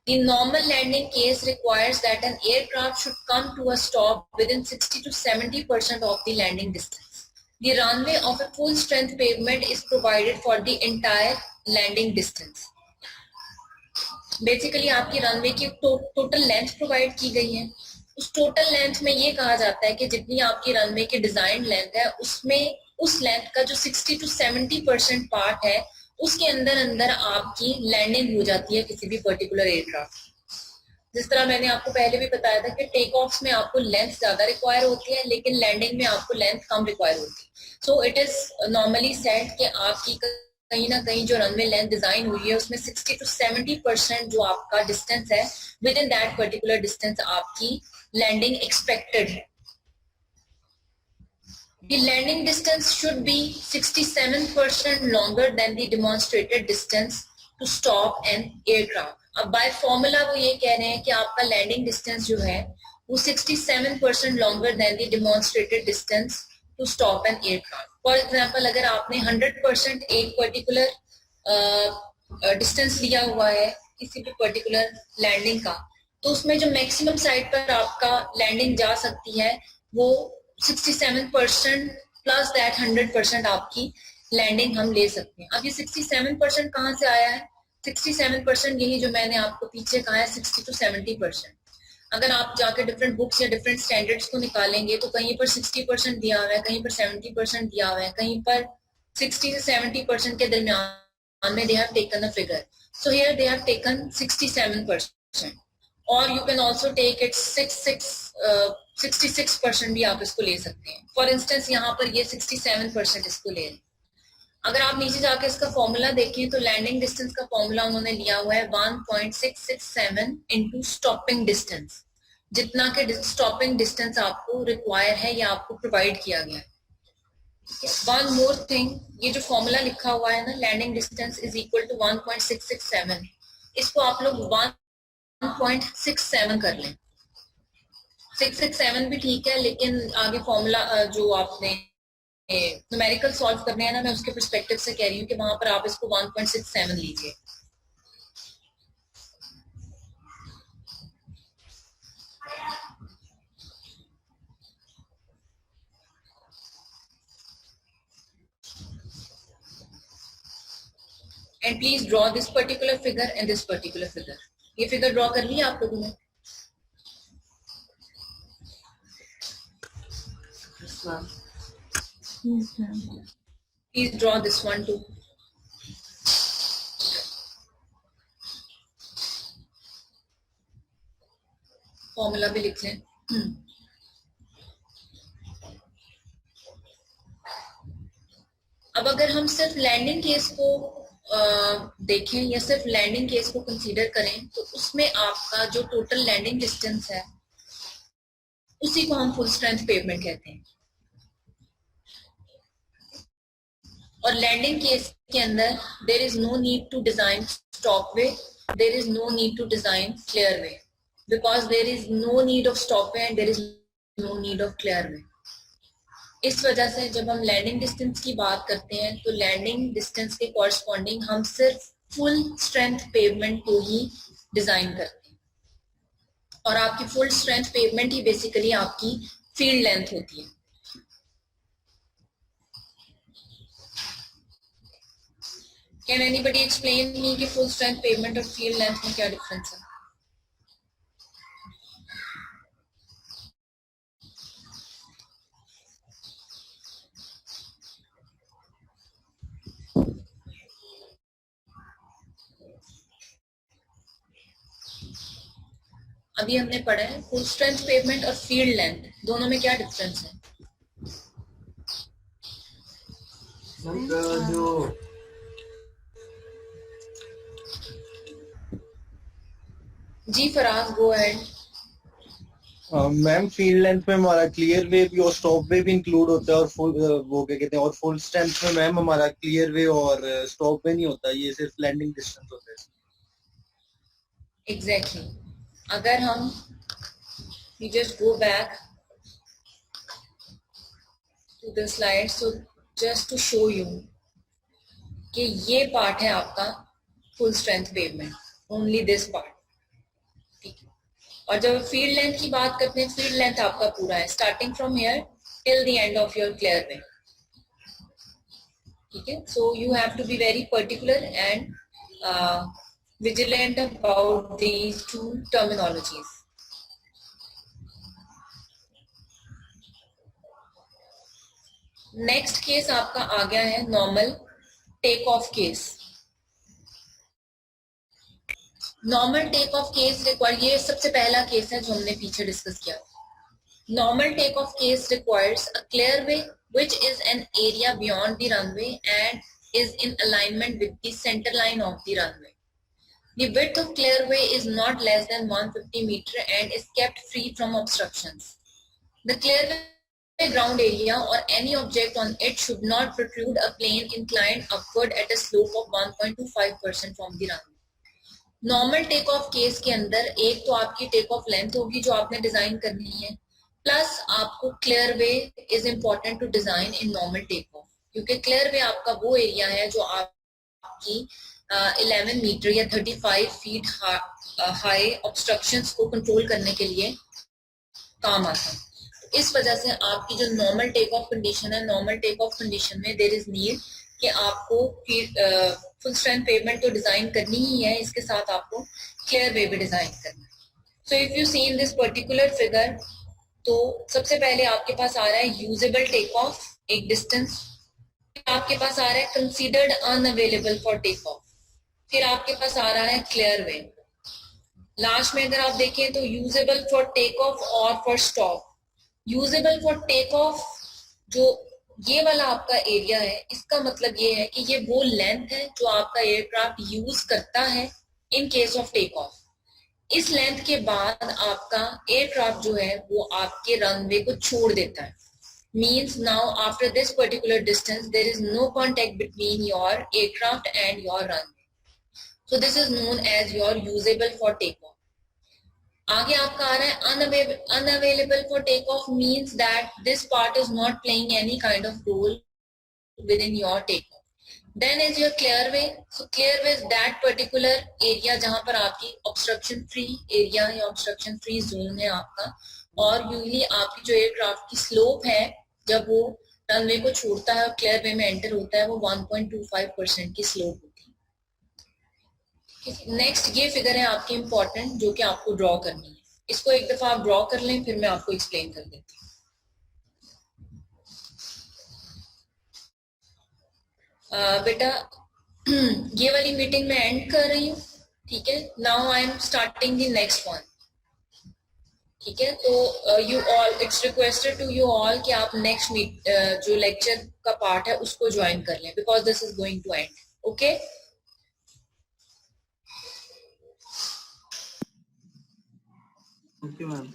The normal landing case requires that an aircraft should come to a stop within 60 to 70% of the landing distance. The runway of a full strength pavement is provided for the entire landing distance. Basically आपकी runway की total length provide की गई है। उस total length में ये कहा जाता है कि जितनी आपकी रनवे की डिजाइन लेंथ है उसमें उस लेंथ का जो 60 to 70% पार्ट है उसके अंदर अंदर आपकी लैंडिंग हो जाती है किसी भी पर्टिकुलर एयरक्राफ्ट। जिस तरह मैंने आपको पहले भी बताया था कि टेक ऑफ में आपको लेंथ ज्यादा रिक्वायर होती है लेकिन लैंडिंग में आपको लेंथ कम रिक्वायर होती है। So it is normally said कि आपकी कहीं ना कहीं जो रनवे लेंथ डिजाइन हुई है उसमें 60 to 70% जो आपका डिस्टेंस है, with in that particular distance आपकी लैंडिंग एक्सपेक्टेड है। The landing distance should be 67% longer than the demonstrated distance to stop an aircraft. अब by formula वो ये कह रहे हैं कि आपका लैंडिंग डिस्टेंस जो है वो 67% longer than the demonstrated distance to stop an aircraft. For example अगर आपने 100% एक पर्टिकुलर डिस्टेंस लिया हुआ है किसी भी पर्टिकुलर लैंडिंग का, तो उसमें जो मैक्सिमम साइड पर आपका लैंडिंग जा सकती है वो 67% प्लस दैट 100% आपकी लैंडिंग हम ले सकते हैं। अब ये 67% कहाँ से आया है? 67% यही जो मैंने आपको पीछे कहा है 60 to 70%। अगर आप जाकर डिफरेंट बुक्स या डिफरेंट स्टैंडर्ड्स को निकालेंगे तो कहीं पर 60% दिया हुआ है, कहीं पर 70% दिया हुआ है, कहीं पर 60 से 70% के दरमियान में they have taken a figure. So here they have taken 67%, और you can also take it 66% भी आप इसको ले सकते हैं। फॉर इंस्टेंस यहाँ पर ये 67% इसको ले लें। अगर आप नीचे जाके इसका फॉर्मूला देखें तो लैंडिंग डिस्टेंस का फॉर्मूला उन्होंने लिया हुआ है 1.667 इनटू स्टॉपिंग डिस्टेंस। जितना के स्टॉपिंग डिस्टेंस आपको रिक्वायर है या आपको प्रोवाइड किया गया है। वन मोर थिंग, ये जो फॉर्मूला लिखा हुआ है ना, landing distance is equal to 1.667, इसको आप लोग 1.67 कर लें। 667 भी ठीक है, लेकिन आगे फॉर्मूला जो आपने न्यूमेरिकल सॉल्व करने हैं ना, मैं उसके पर्सपेक्टिव से कह रही हूँ कि वहां पर आप इसको 1.67 लीजिए। And please draw this particular figure and this particular figure. ये फिगर ड्रॉ कर लिया आप लोगों ने? Please draw this one too. Formula भी लिख लें. अब अगर हम सिर्फ लैंडिंग केस को देखें या सिर्फ लैंडिंग केस को कंसीडर करें तो उसमें आपका जो टोटल लैंडिंग डिस्टेंस है उसी को हम फुल स्ट्रेंथ पेवमेंट कहते हैं. और लैंडिंग केस के अंदर there is no need to design stop way, there is no need to design clear way, because there is no need of stop way and there is no need of clear way. इस वजह से जब हम landing distance की बात करते हैं तो लैंडिंग डिस्टेंस के कॉरस्पॉन्डिंग हम सिर्फ फुल स्ट्रेंथ पेवमेंट को ही डिजाइन करते हैं. और आपकी फुल स्ट्रेंथ पेवमेंट ही बेसिकली आपकी फील्ड लेंथ होती है. कैन एनीबडी एक्सप्लेन मी कि फुल स्ट्रेंथ पेवमेंट और फील्ड लेंथ में क्या डिफरेंस है? अभी हमने पढ़ा है फुल स्ट्रेंथ पेवमेंट और फील्ड लेंथ, दोनों में क्या डिफरेंस है? जो जी Faraz, go ahead. Ma'am field length में हमारा क्लियर वे भी और स्टॉप वे भी इंक्लूड होता है और फुल वो क्या कहते हैं, और फुल स्ट्रेंथ में मैम हमारा क्लियर वे और स्टॉप वे नहीं होता, ये सिर्फ लैंडिंग डिस्टेंस होता है. एग्जैक्टली. अगर हम we just go back to the slide, so just to show you कि ये पार्ट है आपका full strength pavement, only this part. ठीक है. और जब फील्ड लेंथ की बात करते हैं, फील्ड लेंथ आपका पूरा है starting from here till the end of your clear way. ठीक है. So you have to be very particular and vigilant about these two terminologies. Next case आपका आ गया है normal take off case. Normal take off case require, ये सबसे पहला case है जो हमने पीछे डिस्कस किया. Normal take off case requires a clear way which is an area beyond the runway and is in alignment with the center line of the runway. The width of clearway is not less than 150 meter and is kept free from obstructions. The clearway ground area or any object on it should not protrude a plane inclined upward at a slope of 1.25% from the runway. Normal take off case के अंदर एक तो आपकी take off length होगी जो आपने design करनी है, प्लस आपको clearway is important to design in normal take off, क्योंकि clearway आपका वो एरिया है जो आपकी 11 मीटर या 35 फीट हाई ऑब्स्ट्रक्शंस को कंट्रोल करने के लिए काम आता है. इस वजह से आपकी जो नॉर्मल टेक ऑफ कंडीशन है, नॉर्मल टेक ऑफ कंडीशन में देयर इज नीड कि आपको फुल स्ट्रेंथ पेवमेंट तो डिजाइन करनी ही है, इसके साथ आपको क्लियर वे भी डिजाइन करना है. So if you see in this particular figure, तो सबसे पहले आपके पास आ रहा है यूजेबल टेक ऑफ एक डिस्टेंस, आपके पास आ रहा है considered unavailable for take off, फिर आपके पास आ रहा है क्लियर वे. लास्ट में अगर आप देखें तो यूजेबल फॉर टेक ऑफ और for stop. Usable for take off जो ये वाला आपका एरिया है, इसका मतलब ये है कि ये वो लेंथ है जो आपका एयरक्राफ्ट यूज करता है in case of take off. इस लेंथ के बाद आपका एयरक्राफ्ट जो है वो आपके रनवे को छोड़ देता है. Means now after this particular distance there is no contact between your aircraft and your runway. So this is known as your usable for takeoff. आगे आपका आ रहा है unavailable for takeoff, means that this part is not playing any kind of role within your takeoff. Then is your clearway. So clearway is that particular area जहां पर आपकी obstruction free area या obstruction free zone है आपका, और usually आपकी जो aircraft की स्लोप है जब वो रनवे को छोड़ता है और क्लियर वे में एंटर होता है वो 1.25% की स्लोप होती है. नेक्स्ट ये फिगर है आपकी इम्पोर्टेंट, जो कि आपको ड्रॉ करनी है। इसको एक दफा आप ड्रॉ कर लें, फिर मैं आपको एक्सप्लेन कर देती हूँ। बेटा ये वाली मीटिंग मैं एंड कर रही हूँ, ठीक है। Now I am starting the next one, ठीक है। तो you all, it's requested to you all कि आप नेक्स्ट जो लेक्चर का पार्ट है उसको ज्वाइन कर लें, because this is going to end. Okay, okay ma'am.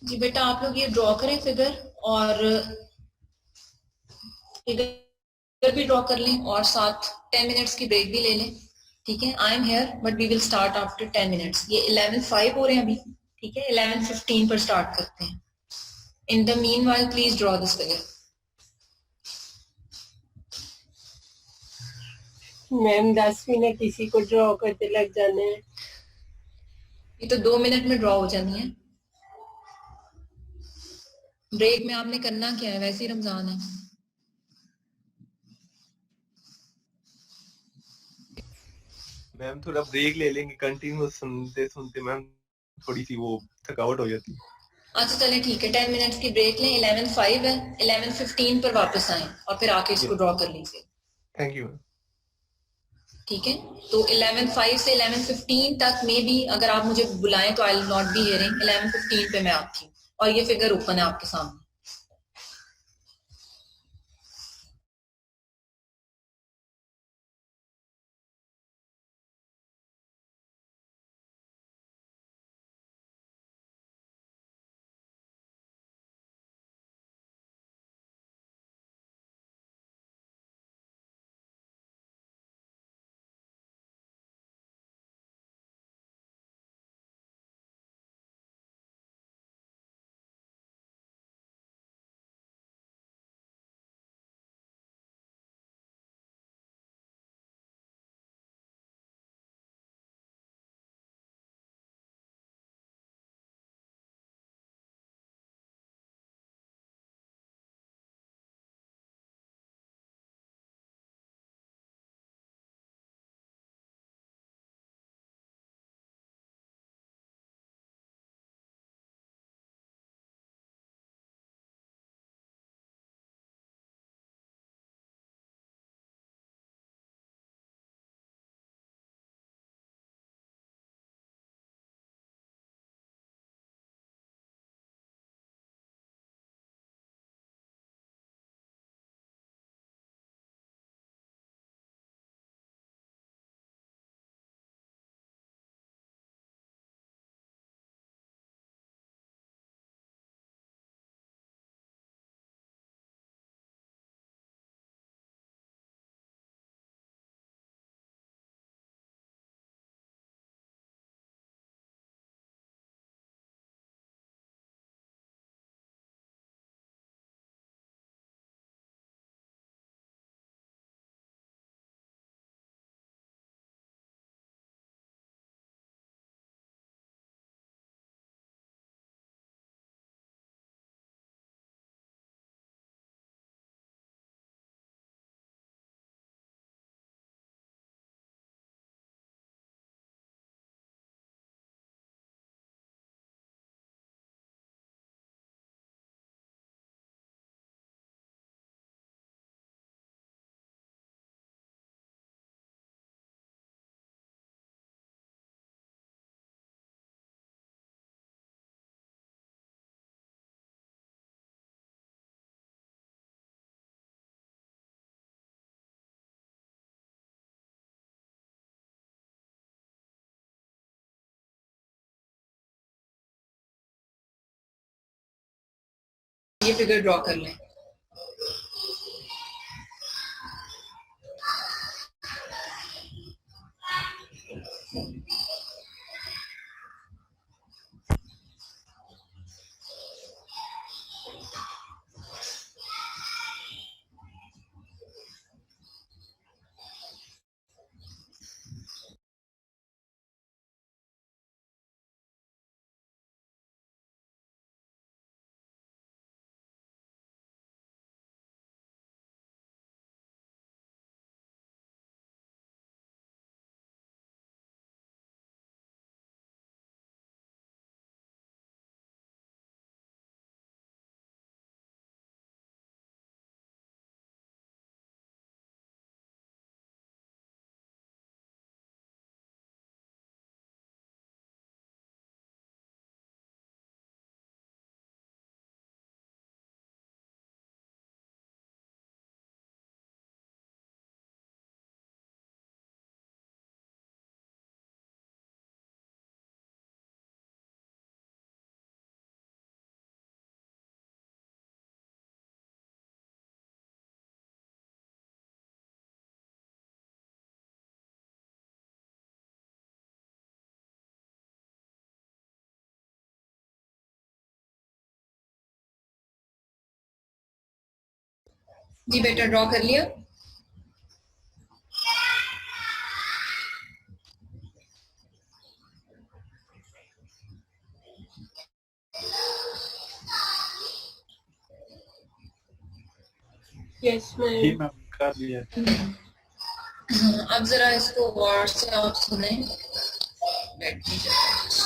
जी बेटा आप लोग ये ड्रॉ करें फिगर, और फिगर भी ड्रॉ कर लें, और साथ 10 मिनट्स की ब्रेक भी ले लें, ठीक है। I am here but we will start after 10 minutes. ये 11:05 हो रहे हैं अभी, ठीक है। 11:15 पर स्टार्ट करते हैं। In the mean while please draw this figure. Ma'am 10 minute इसी को ड्रॉ करते लग जाने हैं। ये तो 2 मिनट में ड्रॉ हो जानी है। ब्रेक में आपने करना क्या है, वैसे ही रमजान है। मैम थोड़ा ब्रेक ले लेंगे, कंटिन्यू सुनते सुनते मैम थोड़ी सी वो थकावट हो जाती है। अच्छा चलें ठीक है, 10 मिनट्स की ब्रेक लें। 11:05 है, 11:15 पर वापस आए और फिर आके इसको ड्रॉ कर लीजिए। Thank you ma'am. ठीक है, तो 11:05 से 11:15 तक में भी अगर आप मुझे बुलाएं तो I will not be hearing. 11:15 पे मैं आती हूँ, और ये फिगर ओपन है आपके सामने। ये फिगर ड्रॉ कर लें। जी बेटा ड्रॉ कर लिया। यस जी मैम। मैम कर लिया। अब जरा इसको गौर से आप सुने। Let me just-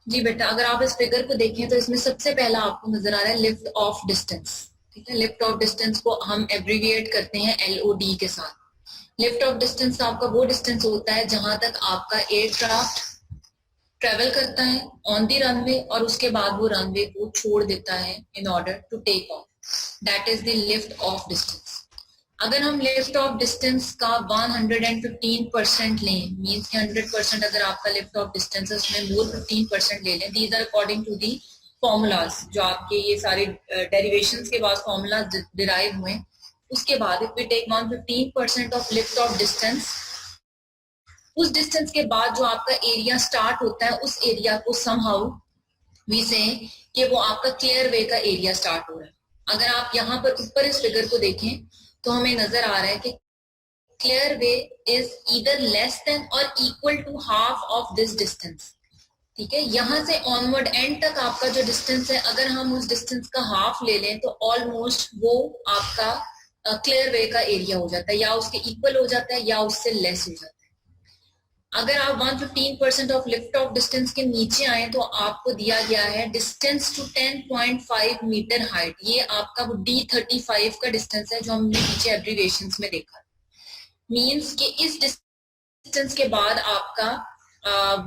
जी बेटा अगर आप इस फिगर को देखें तो इसमें सबसे पहला आपको नजर आ रहा है लिफ्ट ऑफ डिस्टेंस। ठीक है, लिफ्ट ऑफ डिस्टेंस को हम एब्रीविएट करते हैं LOD के साथ। लिफ्ट ऑफ डिस्टेंस आपका वो डिस्टेंस होता है जहां तक आपका एयरक्राफ्ट ट्रेवल करता है ऑन दी रनवे और उसके बाद वो रनवे को छोड़ देता है in order to take off. That is the lift off distance. अगर हम लिफ्ट ऑफ डिस्टेंस का 115% लें, मींस कि 100% अगर आपका लिफ्ट ऑफ डिस्टेंस है उसमें मोर 15% ले लें। These are according to the formulas जो आपके ये सारे डेरिवेशंस के बाद फॉर्मूलाज डिराइव हुए। उसके बाद if we take 115% of lift off distance, उस डिस्टेंस के बाद जो आपका एरिया स्टार्ट होता है उस एरिया को समहाउ वी से कि वो आपका क्लियर वे का एरिया स्टार्ट हो रहा है। अगर आप यहाँ पर ऊपर इस फिगर को देखें तो हमें नजर आ रहा है कि clearway is either less than और equal to half of this distance. ठीक है, यहां से ऑनवर्ड एंड तक आपका जो डिस्टेंस है अगर हम उस डिस्टेंस का हाफ ले लें तो ऑलमोस्ट वो आपका क्लियर वे का एरिया हो जाता है, या उसके इक्वल हो जाता है या उससे लेस हो जाता है। अगर आप 115% ऑफ लिफ्ट ऑफ डिस्टेंस के नीचे आए तो आपको दिया गया है डिस्टेंस टू 10.5 मीटर हाइट। ये आपका D35 का डिस्टेंस है जो हमने नीचे एब्रीवेशंस में देखा। मींस कि इस डिस्टेंस के बाद आपका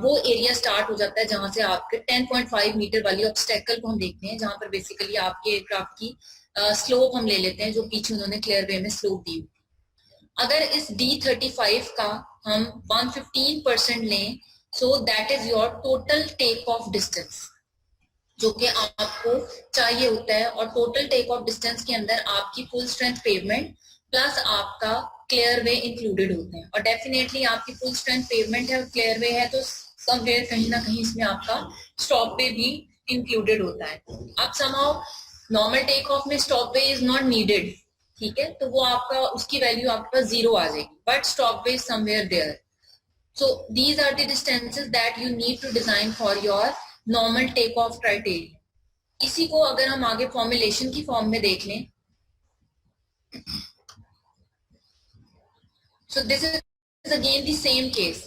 वो एरिया स्टार्ट हो जाता है जहां से आपके 10.5 मीटर वाली ऑब्स्टेकल को हम देखते हैं, जहां पर बेसिकली आपके एयरक्राफ्ट की स्लोप हम ले लेते हैं जो पीछे उन्होंने क्लियर वे में स्लोप दी। अगर इस D35 का हम 115% लें, so that is your total take off distance जो कि आपको चाहिए होता है। और टोटल टेक ऑफ डिस्टेंस के अंदर आपकी फुल स्ट्रेंथ पेवमेंट प्लस आपका क्लियर वे इंक्लूडेड होते हैं। और डेफिनेटली आपकी फुल स्ट्रेंथ पेवमेंट है और क्लियर वे है तो समवेयर कहीं ना कहीं इसमें आपका स्टॉप वे भी इंक्लूडेड होता है. अब समहाउ नॉर्मल टेक ऑफ में stop way is not needed, ठीक है, तो वो आपका उसकी वैल्यू आपके पास 0 आ जाएगी, but stop way is somewhere there. So these are the distances that you need to design for your normal takeoff criteria. इसी को अगर हम आगे फॉर्मुलेशन की फॉर्म में देख लें, so this is again the same case.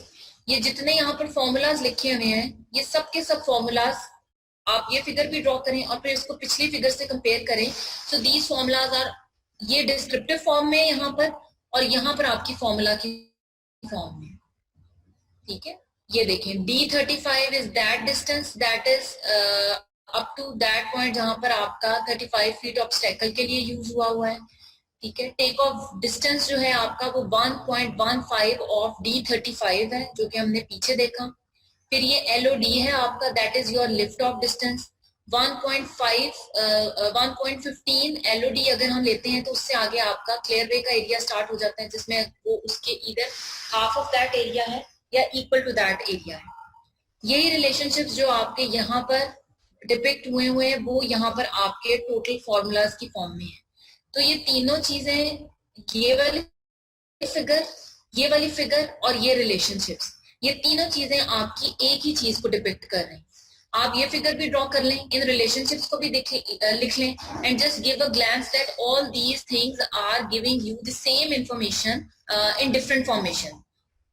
ये जितने यहाँ पर फॉर्मूलाज लिखे हुए हैं, ये सब के सब फॉर्मूलाज आप ये फिगर भी ड्रॉ करें और फिर इसको पिछली फिगर से कंपेयर करें. सो दीज फॉर्मूलाज आर, ये डिस्क्रिप्टिव फॉर्म में यहाँ पर, और यहाँ पर आपकी फॉर्मूला की फॉर्म में, ठीक है. ये देखें, D35 is that distance that is up to that point जहां पर आपका 35 फीट ऑब्स्टेकल के लिए यूज हुआ है, ठीक है. टेक ऑफ डिस्टेंस जो है आपका वो 1.15 ऑफ D35 है, जो कि हमने पीछे देखा. फिर ये LOD है आपका, that is your lift off distance. 1.15 LOD अगर हम लेते हैं तो उससे आगे आपका क्लियर वे का एरिया स्टार्ट हो जाता है, जिसमें वो उसके इधर हाफ ऑफ दैट एरिया है या इक्वल टू दैट एरिया है. यही रिलेशनशिप्स जो आपके यहाँ पर डिपिक्ट हुए हैं वो यहाँ पर आपके टोटल फॉर्मूलाज की फॉर्म में है. तो ये तीनों चीजें, ये वाली फिगर और ये रिलेशनशिप्स, ये तीनों चीजें आपकी एक ही चीज को डिपिक्ट कर रही हैं. आप ये फिगर भी ड्रॉ कर लें, इन रिलेशनशिप्स को भी लिख लें, and just give a glance that all these things are giving you the same information in different formation.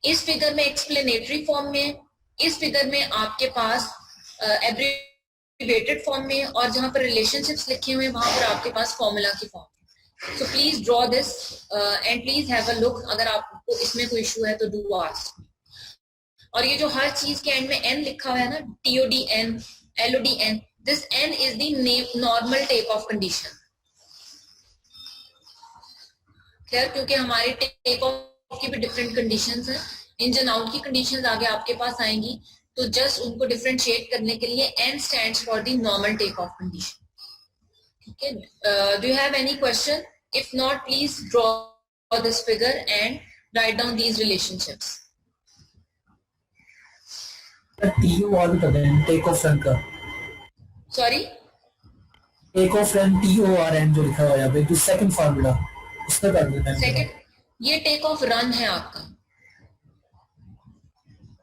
इस फिगर में एक्सप्लेनेटरी फॉर्म में, इस फिगर में आपके पास एब्रिवेटेड फॉर्म में, और जहां पर रिलेशनशिप्स लिखे हुए हैं वहां पर आपके पास फॉर्मूला की form. So please draw this and please have a look. अगर आपको इसमें कोई इशू है तो डू आस्क. और ये जो हर चीज के एंड में n लिखा हुआ है ना, TODN, LODN, this n is the normal take off condition. Clear? क्योंकि हमारे टेक ऑफ की भी डिफरेंट कंडीशंस हैं. इंजन आउट की कंडीशंस आगे आपके पास आएंगी, तो जस्ट उनको डिफरेंशिएट करने के लिए n stands for the normal take off condition. ठीक है. Do you have any question? If not, please draw this figure and write down these relationships. TU और भी कर दें, टेक ऑफ रन का. Sorry, take off run TORN जो लिखा हुआ है यहाँ पे, जो सेकंड फार्मूला उसका कर देना है. सेकंड, ये टेक ऑफ रन है आपका,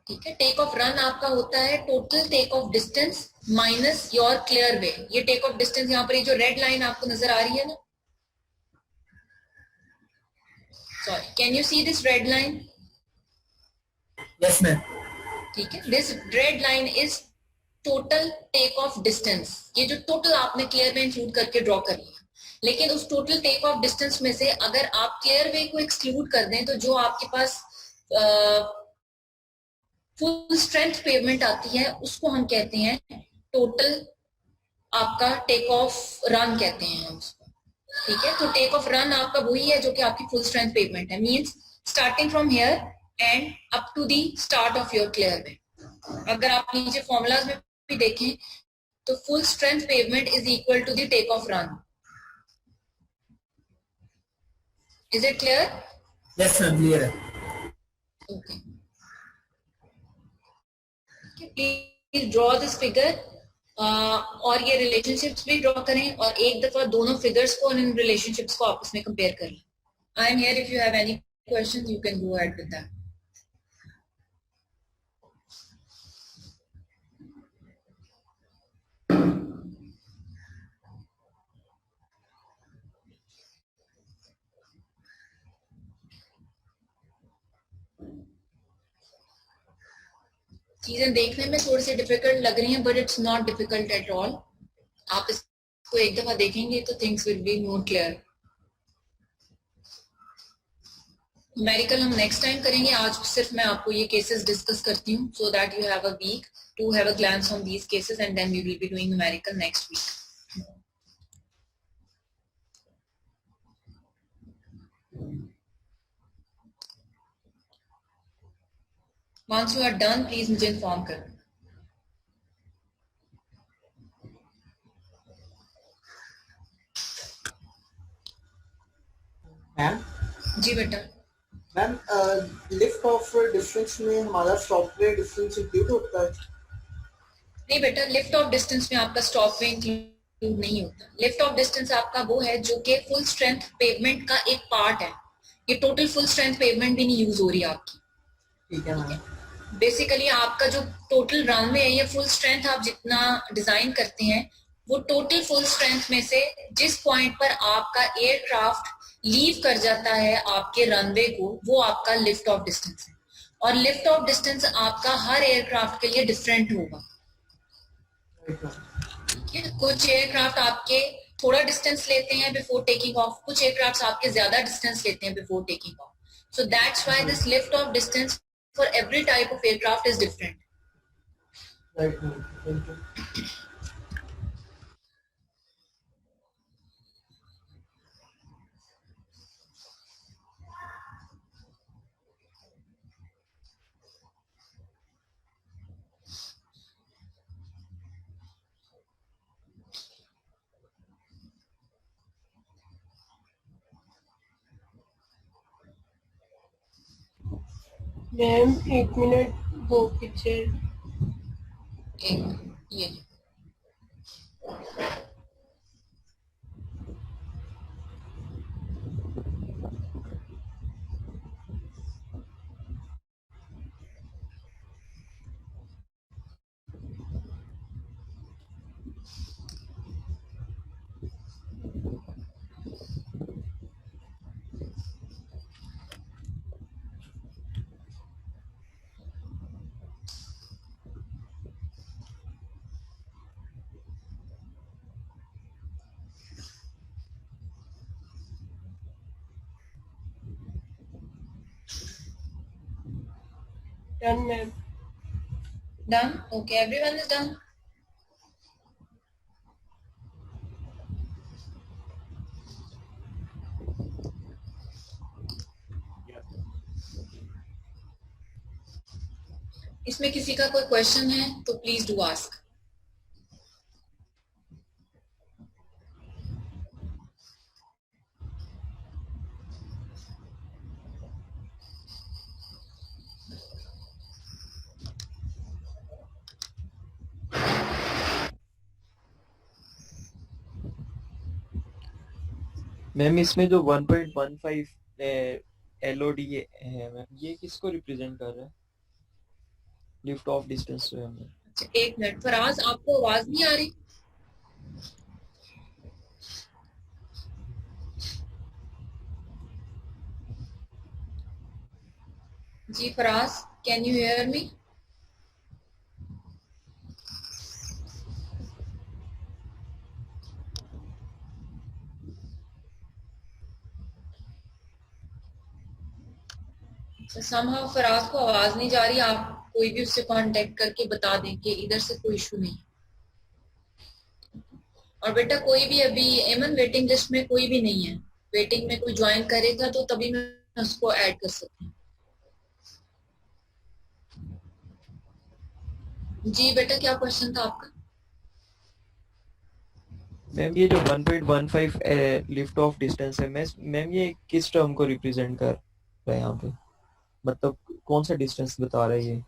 ठीक है. टेक ऑफ रन आपका होता है total take off distance minus your clear way. ये टेक ऑफ डिस्टेंस यहाँ पर, ये जो रेड लाइन आपको नजर आ रही है ना, sorry, can you see this red line? Yes ma'am. ठीक है. This red line is total take off distance. ये जो टोटल आपने क्लियर वे इंक्लूड करके ड्रॉ कर लिया, लेकिन उस टोटल टेक ऑफ डिस्टेंस में से अगर आप क्लियर वे को एक्सक्लूड कर दें तो जो आपके पास फुल स्ट्रेंथ पेवमेंट आती है उसको हम कहते हैं टोटल आपका टेक ऑफ रन कहते हैं हम उसको. ठीक है. तो टेक ऑफ रन आपका वही है जो कि आपकी फुल स्ट्रेंथ पेवमेंट है. Means starting from here and up to the start of your clear way. अगर आप नीचे फॉर्मूलाज में भी देखें तो full strength pavement is equal to the take off run. Is it clear? Yes ma'am, clear है. Okay. Please draw this figure और ये रिलेशनशिप्स भी ड्रॉ करें और एक दफा दोनों फिगर्स को और इन रिलेशनशिप्स को आपस में कंपेयर कर लें. I am here if you have any questions you can go ahead with that. चीजें देखने में थोड़ी सी डिफिकल्ट लग रही हैं, but it's not difficult at all. आप इसको एक दफा देखेंगे तो things will be more clear. Numerical हम नेक्स्ट टाइम करेंगे. आज सिर्फ मैं आपको ये केसेस डिस्कस करती हूँ so that you have a week to have a glance on these cases and then we will be doing numerical next week. Once you are done, please मुझे inform करें. मैम जी बेटा. Ma'am lift off distance में हमारा software distance include होता है? नहीं बेटा, लिफ्ट ऑफ डिस्टेंस में आपका स्टॉप वे इंक्लूड नहीं होता। लिफ्ट ऑफ डिस्टेंस आपका वो है जो कि फुल स्ट्रेंथ पेवमेंट का एक पार्ट है। ये टोटल फुल स्ट्रेंथ पेवमेंट भी नहीं यूज हो रही आपकी। ठीक है मैम। बेसिकली आपका जो टोटल रनवे है, ये फुल स्ट्रेंथ आप जितना डिजाइन करते हैं, वो टोटल फुल स्ट्रेंथ में से जिस पॉइंट पर आपका एयरक्राफ्ट लीव कर जाता है आपके रनवे को, वो आपका लिफ्ट ऑफ डिस्टेंस है। और लिफ्ट ऑफ डिस्टेंस आपका हर एयरक्राफ्ट के लिए डिफरेंट होगा। ठीक है, कुछ एयरक्राफ्ट आपके थोड़ा डिस्टेंस लेते हैं बिफोर टेकिंग ऑफ, कुछ एयरक्राफ्ट आपके ज्यादा डिस्टेंस लेते हैं before taking of. So that's why this lift off distance for every type of aircraft is different. Right, ma'am. Thank you. Ma'am 1 minute वो पीछे ये done ma'am. done? Okay, everyone is done. इसमें किसी का कोई question है तो please do ask. Ma'am इसमें जो 1.15 LOD है मैम, ये किसको रिप्रेजेंट कर रहा है? लिफ्ट ऑफ डिस्टेंस जो है मैम। अच्छा, 1 मिनट। फराज, आपको आवाज नहीं आ रही? जी Faraz, can you hear me? Somehow Faraz को आवाज नहीं जा रही। आप कोई भी उससे कांटेक्ट करके बता दें कि इधर से कोई इशू नहीं। और बेटा कोई भी अभी एमन वेटिंग लिस्ट में कोई भी नहीं है। वेटिंग में कोई ज्वाइन करेगा तो तभी मैं उसको ऐड कर सकती हूँ। जी बेटा, क्या क्वेश्चन था आपका? मैम ये जो 1.15 लिफ्ट ऑफ डिस्टेंस है मैम, ये किस टर्म को रिप्रेजेंट कर रहा है यहाँ पे? मतलब कौन सा डिस्टेंस बता रहा है ये?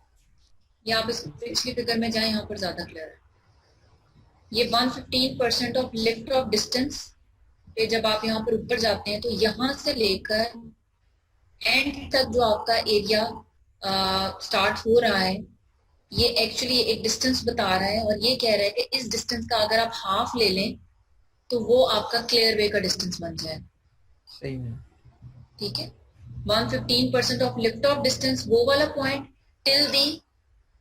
आप इस पिछली फिगर में जाए, यहाँ पर ज्यादा क्लियर है। ये 115% ऑफ लिफ्ट ऑफ डिस्टेंस पे जब आप यहाँ पर ऊपर जाते हैं तो यहाँ से लेकर एंड तक जो आपका एरिया स्टार्ट हो रहा है, ये एक्चुअली एक डिस्टेंस बता रहा है। और ये कह रहा है कि इस डिस्टेंस का अगर आप हाफ ले लें तो वो आपका क्लियर वे का डिस्टेंस बन जाए। सही है, ठीक है। 115% ऑफ लिफ्ट ऑफ डिस्टेंस, वो वाला point till the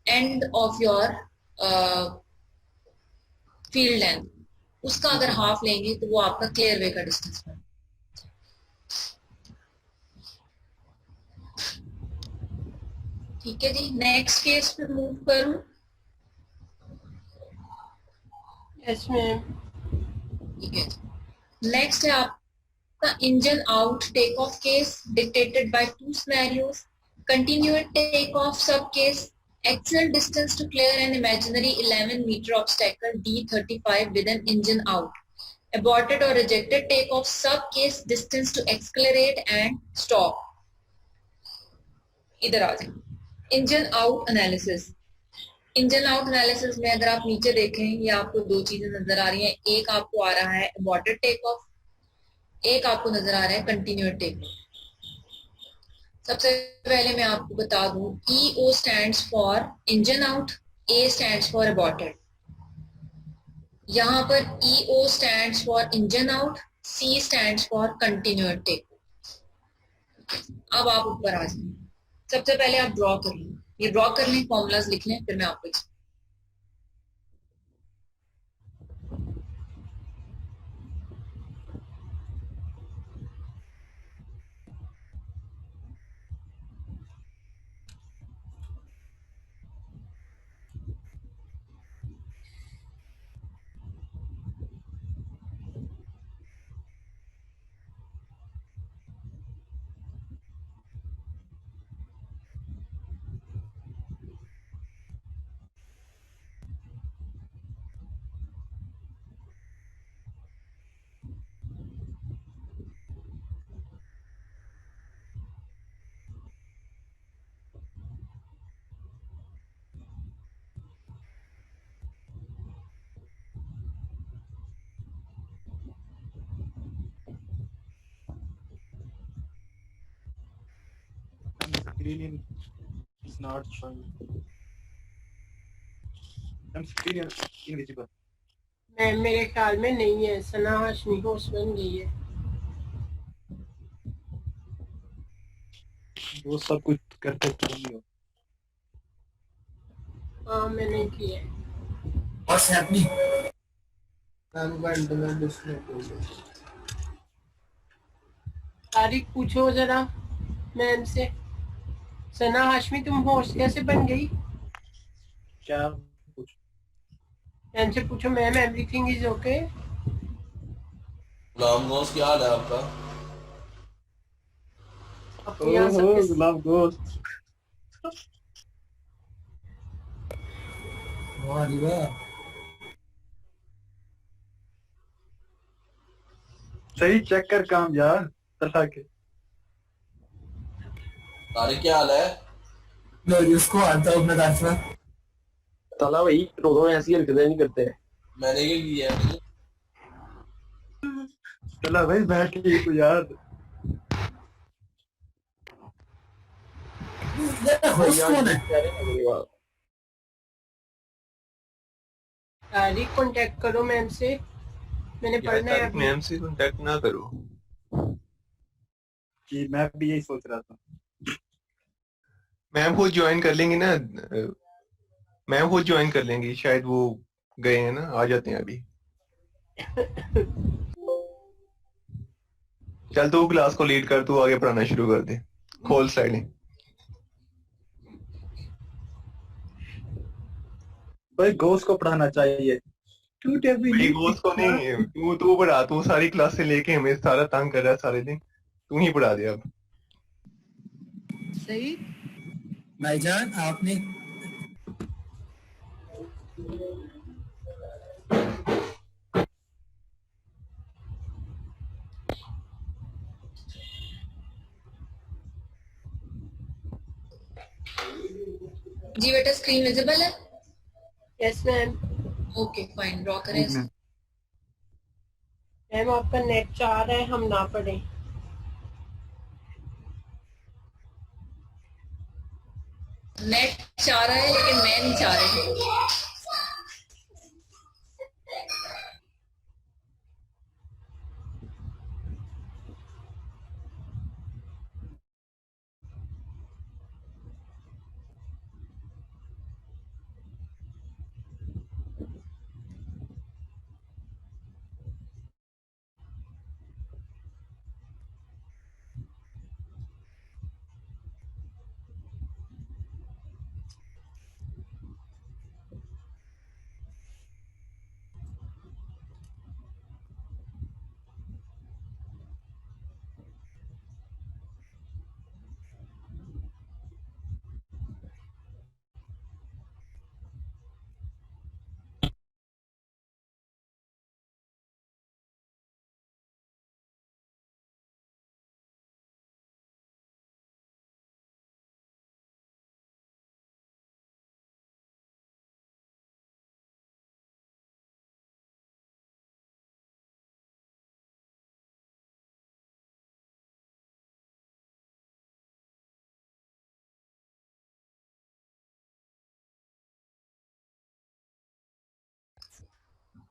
end of your field length, उसका अगर हाफ लेंगे तो वो आपका क्लियर वे का डिस्टेंस बन। ठीक है जी, नेक्स्ट केस पे मूव करूं। Yes ma'am. ठीक है, नेक्स्ट है आपका engine out take off case dictated by 2 scenarios. Continued take off sub case, actual distance to clear an imaginary 11-meter obstacle D35 with an engine out. Aborted or rejected takeoff sub case, distance to accelerate and stop. इधर आ जाए। Engine out analysis. Engine out analysis में अगर आप नीचे देखें, ये आपको दो चीजें नजर आ रही हैं। एक आपको आ रहा है अबॉर्टेड टेक ऑफ, एक आपको नजर आ रहा है कंटिन्यूड टेक ऑफ। सबसे पहले मैं आपको बता दूं, EO stands for engine out, A stands for aborted. यहाँ पर EO stands for engine out, C stands for continued take off. अब आप ऊपर आ जाएं। सबसे पहले आप ड्रॉ कर लें, ये ड्रॉ कर लें, फॉर्मूलाज लिख लें, फिर मैं आपको Screen is not showing. Screen invisible. Ma'am मेरे ख्याल में नहीं है, सना हाशमी होस्ट बन गई है। वो सब कुछ करते नहीं हो। हाँ मैंने किया है। What's happening? मैम का इंटरनेट डिस्कनेक्ट हो गया। तारिक पूछो जरा मैम से, सना हाशमी तुम होस्ट कैसे बन गई? क्या मैम से पूछो, मैम एवरीथिंग इज ओके? गुलाम क्या हाल है आपका? गुलाम गोश्त। सही चेक कर काम यार तला के। तारिक क्या हाल है? लो उसको आता हूँ अपना दार्शना। ताला भाई रोज़ ऐसी हरकतें नहीं करते। मैंने क्या किया है? चला भाई बैठ के तो यार। तारिक कांटेक्ट करो मैम से, मैंने पढ़ना है अभी। मैम से कांटेक्ट ना करो कि मैं भी यही सोच रहा था। मैम खुद ज्वाइन कर लेंगी ना, मैम खुद ज्वाइन कर लेंगी, शायद वो गए हैं ना, आ जाते हैं अभी। चल तू क्लास को लीड कर, तू आगे पढ़ाना शुरू कर दे, खोल स्लाइडें। भाई गोश्त को पढ़ाना चाहिए। भाई गोश्त को नहीं, तू पढ़ा, तू सारी क्लास से लेके हमें सारा तंग कर रहा है सारे दिन, तू ही पढ़ा दे अब। सही भाईजान आपने जी बेटा स्क्रीन विजिबल है? Yes ma'am. Okay fine, draw करें। मैम आपका नेट चाह रहा है हम ना पढ़ें। नेट चाह रहा है लेकिन मैं नहीं चाह रही।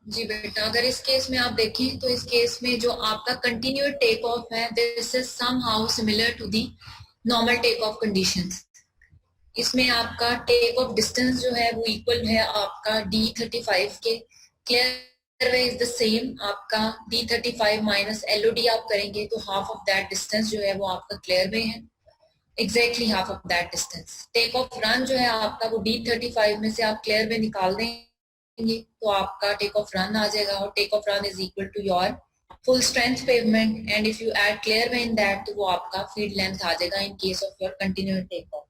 जी बेटा, अगर इस केस में आप देखें तो इस केस में जो आपका कंटिन्यूड टेक ऑफ है, this is somehow similar to the normal take off conditions. इसमें आपका टेक ऑफ डिस्टेंस जो है वो इक्वल है आपका D35 के। Clear way is the same, आपका D35 माइनस LOD आप करेंगे तो हाफ ऑफ दैट डिस्टेंस जो है वो आपका क्लियर वे है, exactly half of that distance. Take off run जो है आपका वो D35 में से आप क्लियर वे निकाल देंगे तो आपका टेक ऑफ रन आ जाएगा, और take off run is equal to your full strength pavement, and if you add clearway in that तो वो आपका फील्ड लेंथ आ जाएगा in case of your continued take off.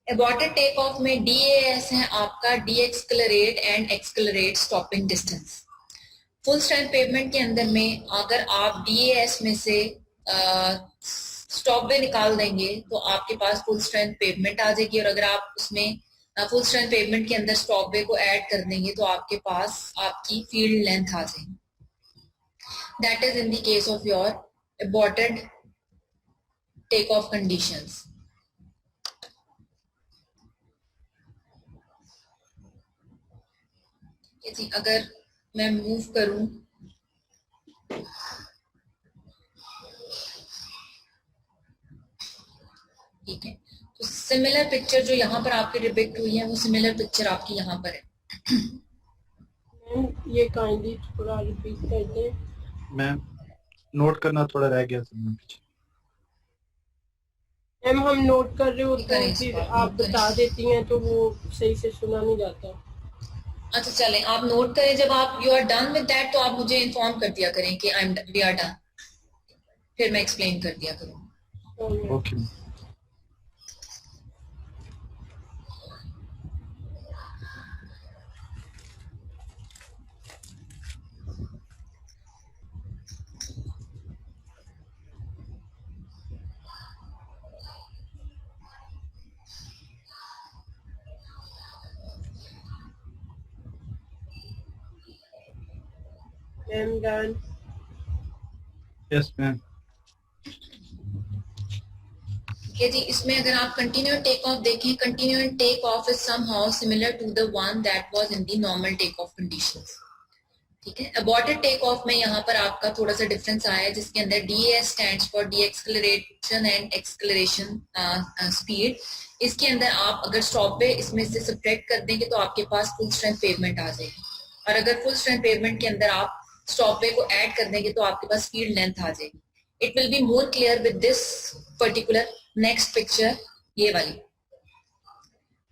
Aborted take off में DAS है आपका decelerate and accelerate stopping distance. Full strength pavement के अंदर में अगर आप DAS में से स्टॉप वे निकाल देंगे तो आपके पास फुल स्ट्रेंथ पेवमेंट आ जाएगी, और अगर आप उसमें फुल स्ट्रेंथ पेवमेंट के अंदर स्टॉप वे को ऐड कर देंगे तो आपके पास आपकी फील्ड लेंथ आ जाएगी। That is in the case of your aborted take off conditions. जी, अगर मैं मूव करूं ठीक है, तो सिमिलर पिक्चर जो यहाँ पर आपकी डिपिक्ट हुई है वो सिमिलर पिक्चर आपकी यहाँ पर है। मैम ये काइंडली थोड़ा रिपीट कर दें। मैम नोट करना थोड़ा रह गया था मैम पीछे। मैम हम नोट कर रहे होते हैं, करें, फिर इस बार आप नोट करें। बता देती हैं तो वो सही से सुना नहीं जाता। अच्छा चलें, आप नोट करें, जब आप you are done with that तो आप मुझे इन्फॉर्म कर दिया करें कि वी आर डन, फिर मैं एक्सप्लेन कर दिया करूँ। Okay. Ma'am done. Yes ma'am. ठीक है जी, इसमें अगर आप कंटिन्यूड टेक ऑफ देखें, continued take off is somehow similar to the one that was in the normal take off conditions. ठीक है, अबॉर्टेड टेक ऑफ में यहाँ पर आपका थोड़ा सा डिफरेंस आया है, जिसके अंदर DAS stands for deceleration and acceleration speed. इसके अंदर आप अगर स्टॉप पे इसमें से सब्ट्रैक्ट कर देंगे तो आपके पास फुल स्ट्रेंथ पेवमेंट आ जाएगी, और अगर फुल स्ट्रेंथ पेवमेंट के अंदर आप स्टॉप पे को ऐड कर देंगे तो आपके पास फील्ड लेंथ आ जाएगी। It will be more clear with this particular next picture, ये वाली।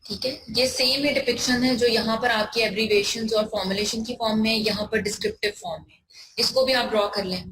ठीक है, ये सेम ही डिपिक्शन है जो यहाँ पर आपकी एब्रीवेशंस और फॉर्मुलेशन की फॉर्म में, यहाँ पर डिस्क्रिप्टिव फॉर्म में, इसको भी आप ड्रॉ कर लें।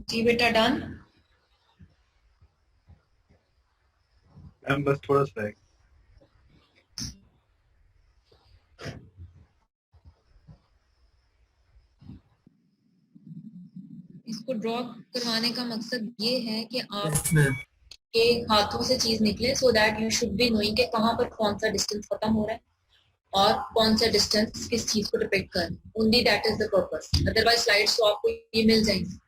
जी बेटा डन। मैम बस थोड़ा सा इसको ड्रॉ करवाने का मकसद ये है कि आप यस मैम। के हाथों से चीज निकले, सो that you should be knowing के कहाँ पर कौन सा डिस्टेंस खत्म हो रहा है और कौन सा डिस्टेंस किस चीज को डिपेक्ट कर। Only that is the purpose, otherwise slides तो आपको ये मिल जाएंगी।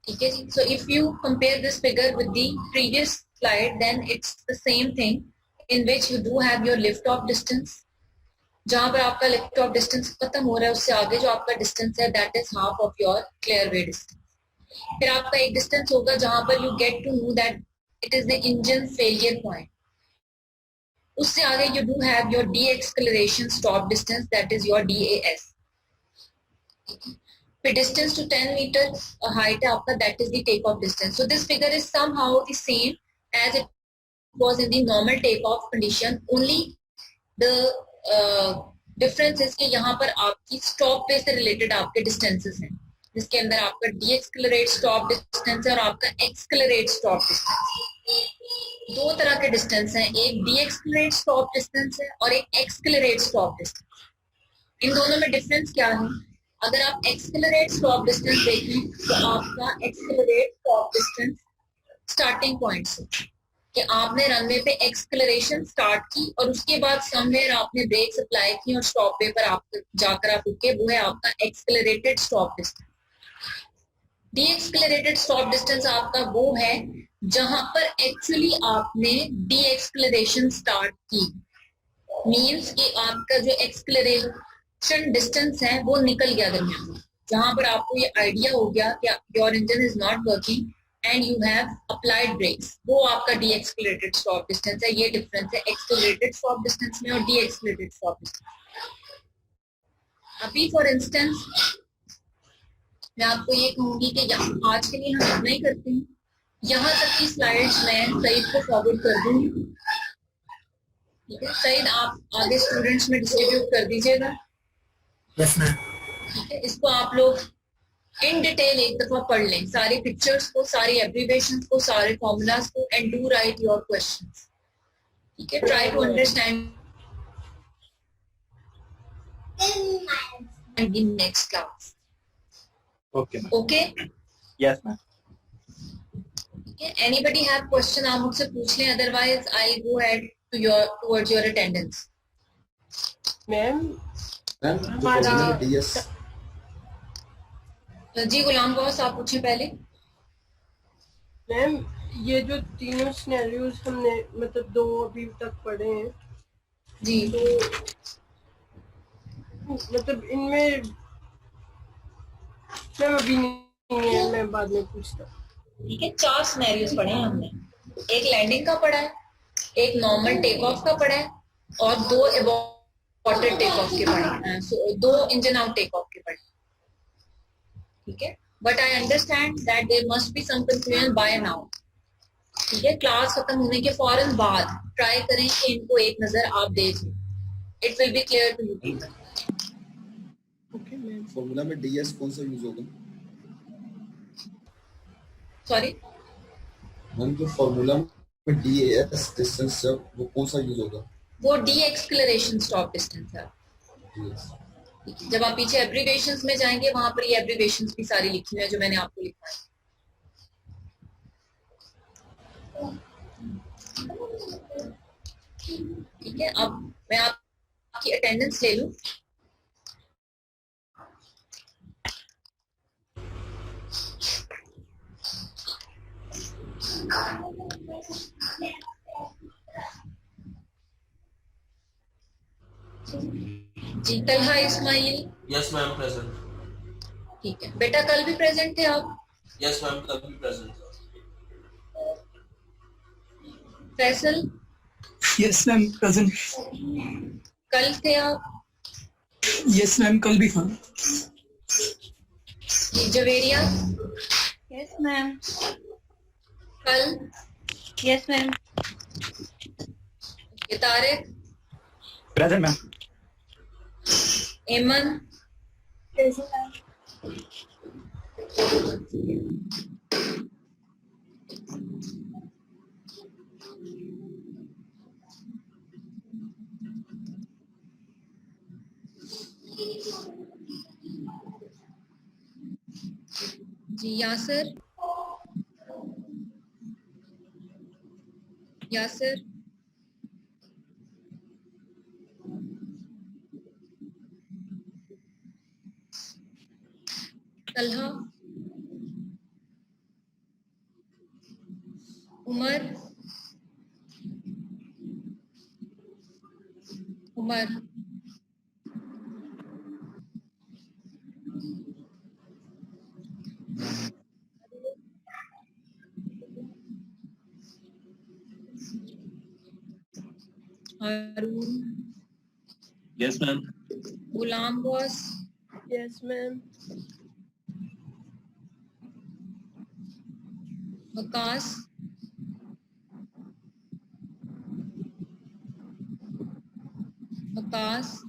ठीक है जी। So if you compare this figure with the previous slide then it's the same thing in which you do have your lift off distance. जहां पर आपका लिफ्ट ऑफ डिस्टेंस खत्म हो रहा है उससे आगे जो आपका डिस्टेंस है that is half of your clear way distance. फिर आपका एक डिस्टेंस होगा जहां पर you get to know that it is the engine failure point. उससे आगे you do have your deceleration stop distance that is your DAS। फिर distance to 10 metre height है आपका that is the take off distance. So this figure is somehow the same as it was in the normal take off condition, only the difference is कि यहाँ पर आपकी stop पे से related आपके distances हैं, जिसके अंदर आपका डी एक्सक्लरेट स्टॉप डिस्टेंस है और आपका एक्सक्लरेट स्टॉप डिस्टेंस। दो तरह के डिस्टेंस हैं, एक डी एक्सक्लरेट स्टॉप डिस्टेंस है और एक एक्सक्लरेट स्टॉप डिस्टेंस। इन दोनों में डिफरेंस क्या है? अगर आप एक्सक्लरेट स्टॉप डिस्टेंस देखें तो आपका एक्सक्लरेट स्टॉप डिस्टेंस स्टार्टिंग पॉइंट से कि आपने रनवे पे एक्सक्लरेशन स्टार्ट की और उसके बाद समवेयर आपने ब्रेक अप्लाई की और स्टॉप पे पर आप जाकर आप रुके, वो है आपका accelerated stop distance. Decelerated stop distance आपका वो है जहां पर एक्चुअली आपने डी एक्सक्लरेशन स्टार्ट की, मींस कि आपका जो एक्सक्लरेशन डिस्टेंस है वो निकल गया दरमियान में, जहां पर आपको ये आइडिया हो गया कि your engine is not working and you have applied brakes, वो आपका डी एक्सक्लरेटेड स्टॉप डिस्टेंस है। ये डिफरेंस है एक्सक्लरेटेड स्टॉप डिस्टेंस में और डी एक्सक्लरेटेड स्टॉप डिस्टेंस। अभी फॉर इंस्टेंस मैं आपको ये कहूंगी कि आज के लिए हम इतना ही करते हैं। यहाँ तक की स्लाइड्स मैं सईद को फॉरवर्ड कर दूंगी। ठीक है सईद, आप आगे स्टूडेंट्स में डिस्ट्रीब्यूट कर दीजिएगा। Yes ma'am. ठीक है, इसको आप लोग इन डिटेल एक दफा पढ़ लें, सारी पिक्चर्स को, सारी एब्रिविएशंस को, सारे फॉर्मूलाज को, and do write your questions. ठीक है, try to understand in next class. Okay okay yes ma'am. Anybody have question? आप मुझसे पूछ लें, otherwise I go head to your towards your attendance. Ma'am हमारा जी गुलाम बॉस आप पूछें पहले। मैम ये जो तीनों सिनेरियोज हमने मतलब दो अभी तक पढ़े हैं जी, तो मतलब इनमें मैम अभी नहीं है, मैं बाद में पूछता। ठीक है, 4 सिनेरियोस पढ़े हैं हमने। एक लैंडिंग का पढ़ा है, एक नॉर्मल टेक ऑफ का पढ़ा है और 2 एबॉर्टेड टेक ऑफ के पढ़े हैं, 2 इंजन आउट टेक ऑफ के पढ़े। ठीक है, but I understand that there must be some confusion by now. ठीक है, क्लास खत्म होने के फौरन बाद ट्राई करें कि इनको एक नजर आप देख लें, it will be clear to you people. Formula में DS कौन सा यूज होगा? सॉरी मैम जो फॉर्मूला में DAS डिस्टेंस है वो कौन सा यूज होगा? वो डी एक्सक्लरेशन स्टॉप डिस्टेंस है। जब आप पीछे एब्रिविएशंस में जाएंगे वहां पर ये एब्रिविएशंस भी सारी लिखी हुई है जो मैंने आपको लिखा है। ठीक है, अब मैं आपकी अटेंडेंस ले लूं। जी Talha Ismail. Yes ma'am present. ठीक है बेटा, कल भी प्रेजेंट थे आप? यस मैम कल भी प्रेजेंट था। फैसल? Yes ma'am present. कल थे आप? यस मैम कल भी था। जी जवेरिया? Yes ma'am. कल? Yes ma'am. ये Tariq? Present ma'am. Eman? Present ma'am. जी यासर, यासर, तलहा, उमर, उमर, हारून, Yes, ma'am. गुलाम बॉस, yes ma'am, Waqas, Waqas,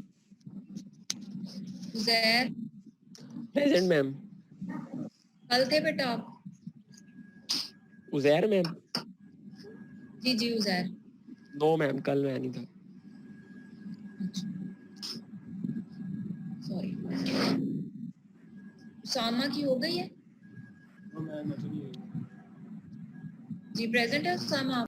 Uzair, present ma'am. कल थे बेटा आप? उजैर मैम? जी जी उजैर। नो मैम, कल मैं नहीं था। सॉरी। उसामा की हो गई है? जी प्रेजेंट है उसामा।